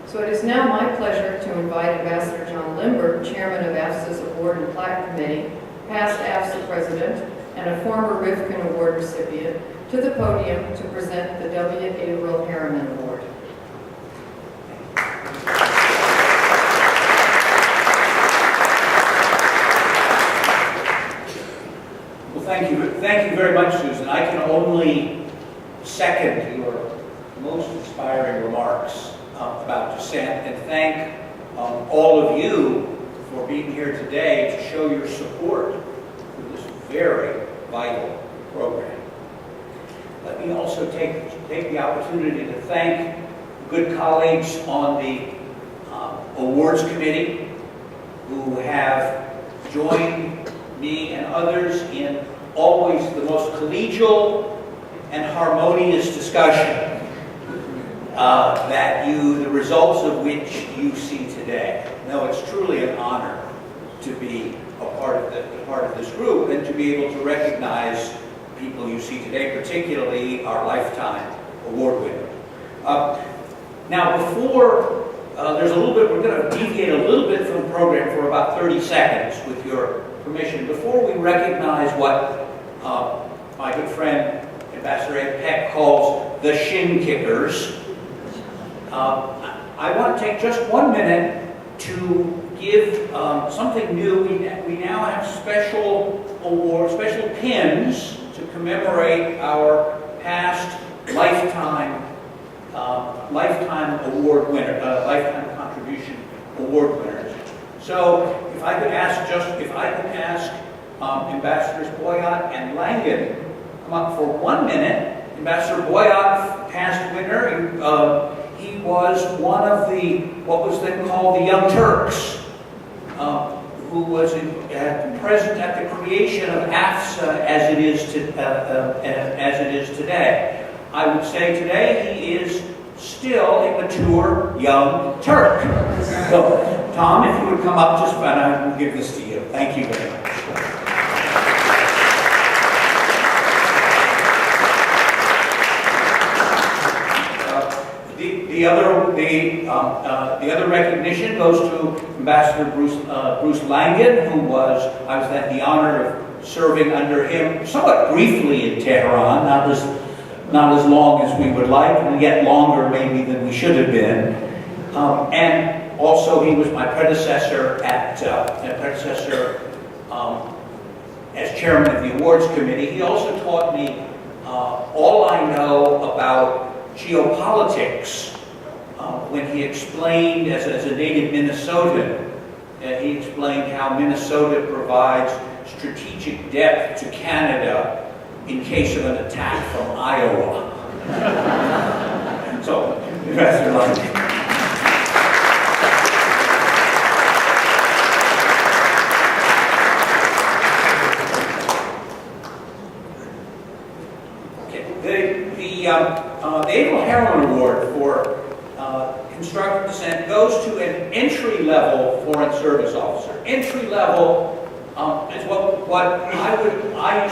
So it is now my pleasure to invite Ambassador John Lindberg, Chairman of AFSA's Award and Plaque Committee, past AFSA President, and a former Rivkin Award recipient, to the podium to present the W. Averill Harriman Award. Well, thank you very much, Susan. I can only second your most inspiring remarks about dissent and thank all of you for being here today to show your support for this very vital program. Let me also take the opportunity to thank good colleagues on the awards committee who have joined me and others in always the most collegial and harmonious discussion the results of which you see today. No, it's truly an honor to be a part of this group and to be able to recognize people you see today, particularly our lifetime award winner. Now, before there's a little bit, we're going to deviate a little bit from the program for about 30 seconds, with your permission. Before we recognize what my good friend Ambassador Ed Peck calls the shin kickers, I want to take just 1 minute to give something new. We now have special awards, special pins to commemorate our past lifetime award winner, lifetime contribution award winners. So if I could ask Ambassadors Boyack and Langen come up for 1 minute. Ambassador Boyack, past winner, he was one of what was then called the Young Turks, who was present at the creation of AFSA as it is today. I would say today he is still a mature young Turk. So, Tom, if you would come up just and I will give this to you. Thank you very much. The the other recognition goes to Ambassador Bruce Langan, who I was had the honor of serving under him somewhat briefly in Tehran, not as long as we would like, and yet longer maybe than we should have been. And also he was my predecessor as chairman of the awards committee. He also taught me all I know about geopolitics when he explained, as a native Minnesotan, he explained how Minnesota provides strategic depth to Canada in case of an attack from Iowa. So, Ambassador Langan. The Abel Harlan Award for constructive dissent goes to an entry-level Foreign Service officer. Entry-level is what I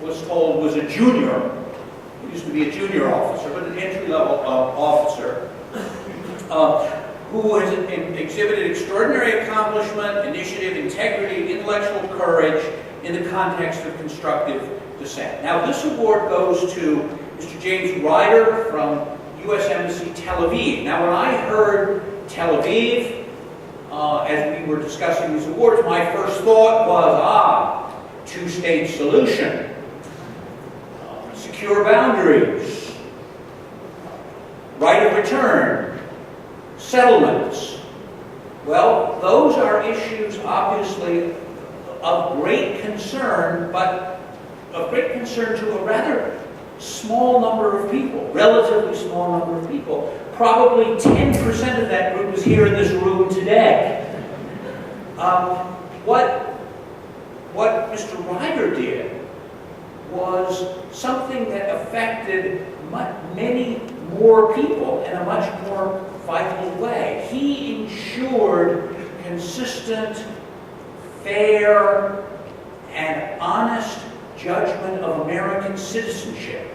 was told was a junior. It used to be a junior officer, but an entry-level officer who has exhibited extraordinary accomplishment, initiative, integrity, intellectual courage in the context of constructive dissent. Now, this award goes to Mr. James Ryder from U.S. Embassy, Tel Aviv. Now, when I heard Tel Aviv, as we were discussing these awards, my first thought was, two-state solution, secure boundaries, right of return, settlements. Well, those are issues, obviously, of great concern, but of great concern to a rather small number of people, relatively small number of people. Probably 10% of that group is here in this room today. What Mr. Ryder did was something that affected many more people in a much more vital way. He ensured consistent, fair, and honest judgment of American citizenship,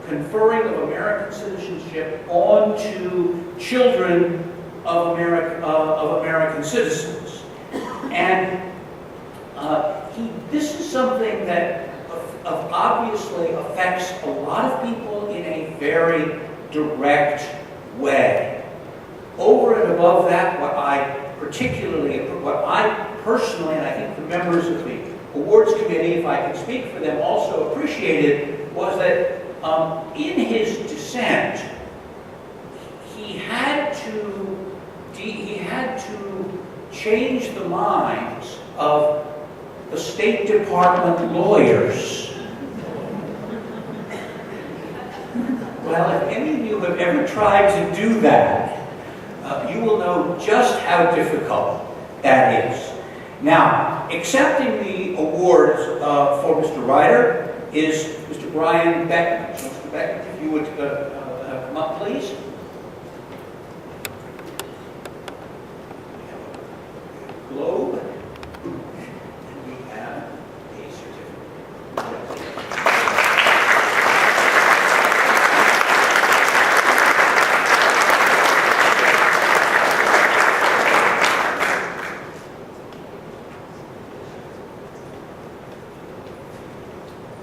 conferring of American citizenship onto children of American citizens. And this is something that obviously affects a lot of people in a very direct way. Over and above that, what I personally, and I think the members of the awards committee, if I can speak for them, also appreciated, was that in his dissent, he had to change the minds of the State Department lawyers. Well, if any of you have ever tried to do that, you will know just how difficult that is. Now, accepting the awards for Mr. Ryder is Mr. Brian Beckman. So, Mr. Beckman, if you would come up, please. Globe. And we have a certificate.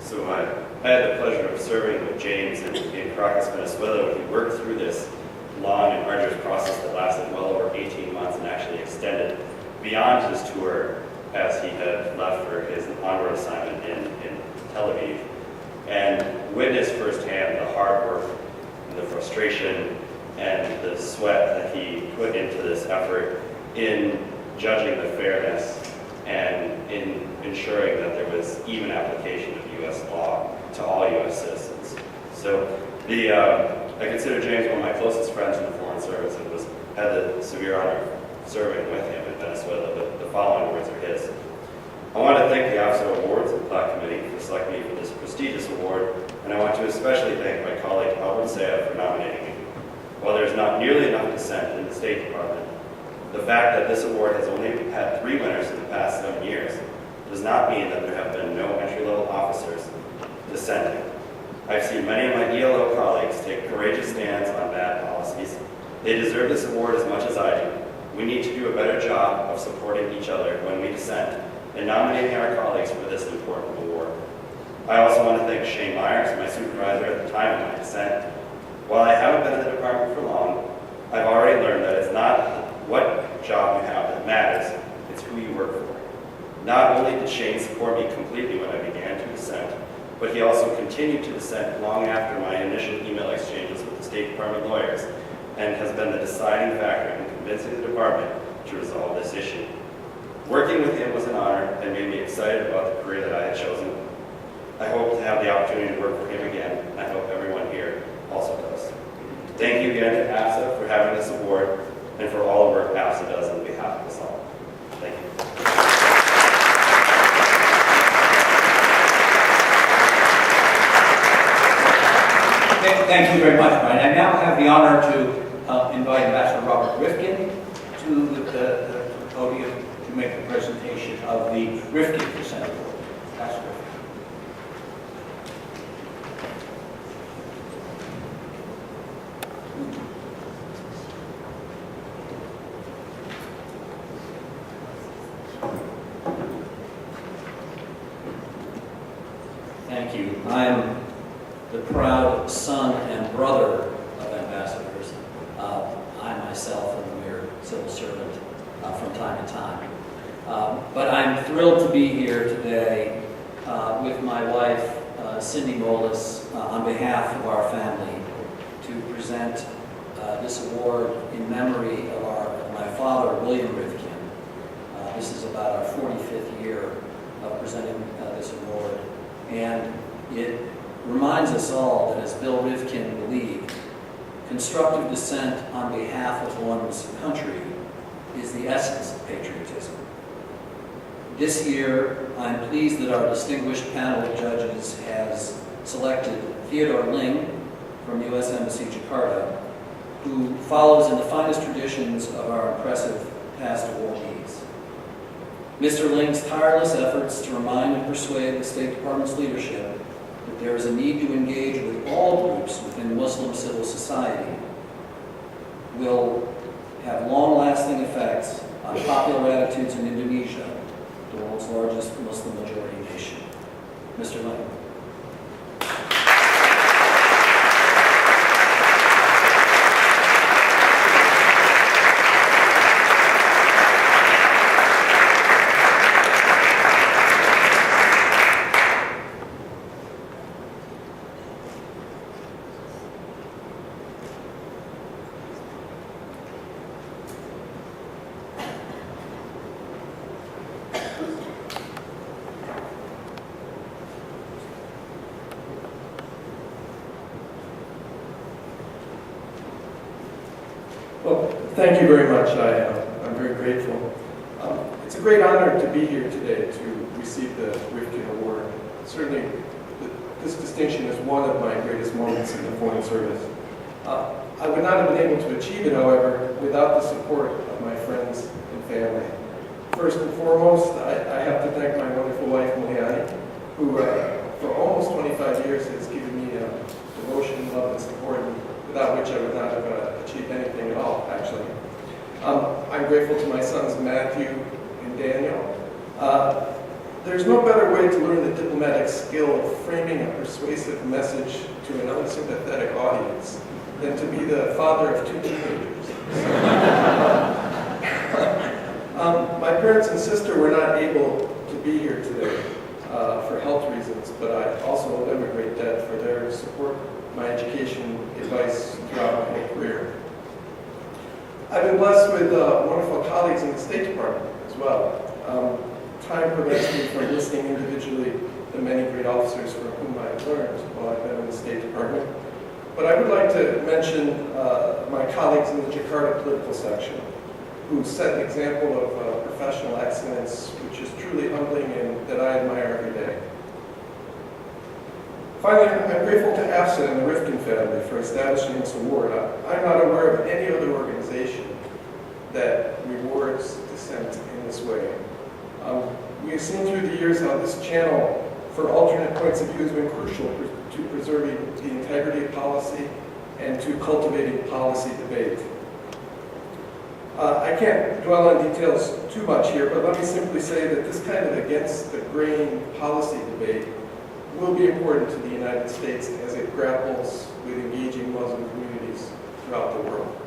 So I had the pleasure of serving with James in Caracas, Venezuela, when he worked through this long and arduous process that lasted well over 18 months and actually extended beyond his tour as he had left for his onward assignment in Tel Aviv, and witnessed firsthand the hard work and the frustration and the sweat that he put into this effort in judging the fairness and in ensuring that there was even application of U.S. law to all U.S. citizens. So I consider James one of my closest friends in the Foreign Service and had the severe honor of serving with him in Venezuela. But the following words are his. I want to thank the AFSA Awards and Plaque Committee for selecting me for this prestigious award, and I want to especially thank my colleague Albert Sayed for nominating me. While there's not nearly enough dissent in the State Department, the fact that this award has only had 3 winners in the past 7 years does not mean that there have been no entry-level officers dissenting. I've seen many of my ELO colleagues take courageous stands on bad policies They deserve this award as much as I do. We need to do a better job of supporting each other when we dissent and nominating our colleagues for this important award. I also want to thank Shane Myers, my supervisor at the time of my dissent. While I haven't been in the department for long, I've already learned that it's not what job you have that matters, it's who you work for. Not only did Shane support me completely when I began to dissent, but he also continued to dissent long after my initial email exchanges with the State Department lawyers, and has been the deciding factor in convincing the department to resolve this issue. Working with him was an honor and made me excited about the career that I had chosen. I hope to have the opportunity to work for him again, and I hope everyone here also does. Thank you again to AFSA for having this award and for all the work AFSA does on behalf of us all. Thank you. Thank you very much, Brian. I now have the honor to invite Ambassador Robert Rifkin to the podium to make the presentation of the Rifkin Dissent Award. Ambassador Rifkin. Thank you. I am the proud son and brother of ambassadors. I myself am a mere civil servant from time to time. But I'm thrilled to be here today with my wife, Cindy Molis, on behalf of our family, to present this award in memory of my father, William Rifkin. This is about our 45th year of presenting this award. And it reminds us all that, as Bill Rifkin believed, constructive dissent on behalf of one's country is the essence of patriotism. This year, I'm pleased that our distinguished panel of judges has selected Theodore Ling from U.S. Embassy Jakarta, who follows in the finest traditions of our impressive past awardees. Mr. Ling's tireless efforts to remind and persuade the State Department's leadership that there is a need to engage with all groups within Muslim civil society will have long-lasting effects on popular attitudes in Indonesia, the world's largest Muslim majority nation. Mr. Ling. Well, thank you very much. I'm very grateful. It's a great honor to be here today to receive the Rifkin Award. Certainly, this distinction is one of my greatest moments in the Foreign Service. I would not have been able to achieve it, however, without the support of my friends and family. First and foremost, I have to thank my wonderful wife, Muliani, who for almost 25 years has given me devotion, love, and support, without which I would not have achieved anything at all, actually. I'm grateful to my sons, Matthew and Daniel. There's no better way to learn the diplomatic skill of framing a persuasive message to an unsympathetic audience than to be the father of two teenagers. My parents and sister were not able to be here today for health reasons, but I also owe them a great debt for their support, my education, advice throughout my whole career. I've been blessed with wonderful colleagues in the State Department as well. Time prevents me from listing individually the many great officers from whom I've learned while I've been in the State Department. But I would like to mention my colleagues in the Jakarta political section, who set an example of professional excellence, which is truly humbling and that I admire every day. Finally, I'm grateful to AFSA and the Rifkin family for establishing this award. I'm not aware of any other organization that rewards dissent in this way. We've seen through the years how this channel for alternate points of view has been crucial to preserving the integrity of policy and to cultivating policy debate. I can't dwell on details too much here, but let me simply say that this kind of against the grain policy debate will be important to the United States as it grapples with engaging Muslim communities throughout the world.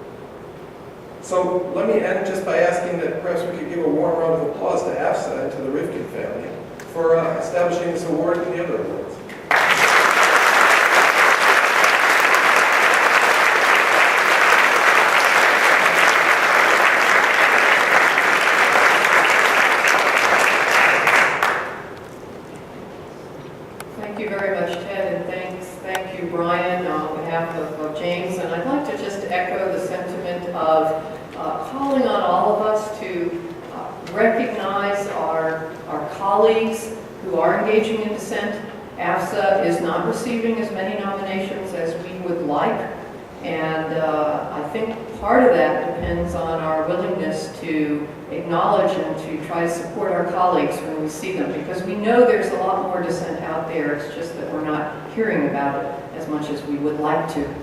So let me end just by asking that perhaps we could give a warm round of applause to AFSA and to the Rifkin family for establishing this award and the other awards. Thank you very much, Ted, and thank you, Brian, on behalf of James. And I'd like to just echo the sentiment of calling on all of us to recognize our colleagues who are engaging in dissent. AFSA is not receiving as many nominations as we would like, and I think part of that depends on our willingness to acknowledge and to try to support our colleagues when we see them, because we know there's a lot more dissent out there. It's just that we're not hearing about it as much as we would like to.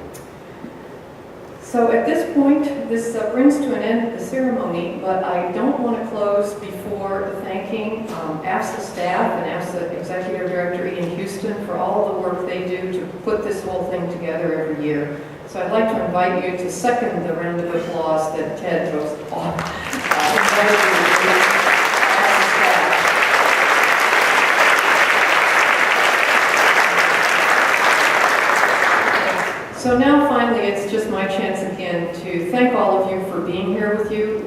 So at this point, this brings to an end the ceremony, but I don't want to close before thanking AFSA staff and AFSA Executive Director Ian Houston for all the work they do to put this whole thing together every year. So I'd like to invite you to second the round of applause that Ted goes off. So now finally, it's just my chance again to thank all of you for being here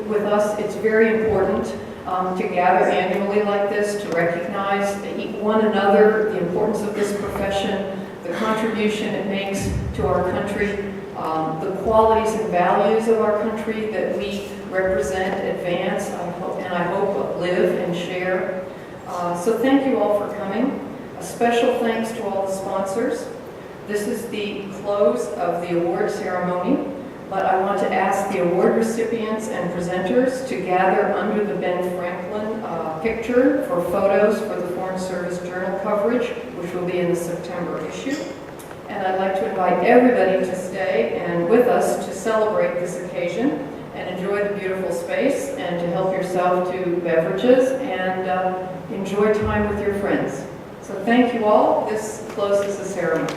with us. It's very important to gather annually like this, to recognize one another, the importance of this profession, the contribution it makes to our country, the qualities and values of our country that we represent, advance, and I hope live and share. So thank you all for coming. A special thanks to all the sponsors. This is the close of the award ceremony, but I want to ask the award recipients and presenters to gather under the Ben Franklin picture for photos for the Foreign Service Journal coverage, which will be in the September issue. And I'd like to invite everybody to stay and with us to celebrate this occasion and enjoy the beautiful space and to help yourself to beverages and enjoy time with your friends. So thank you all. This closes the ceremony.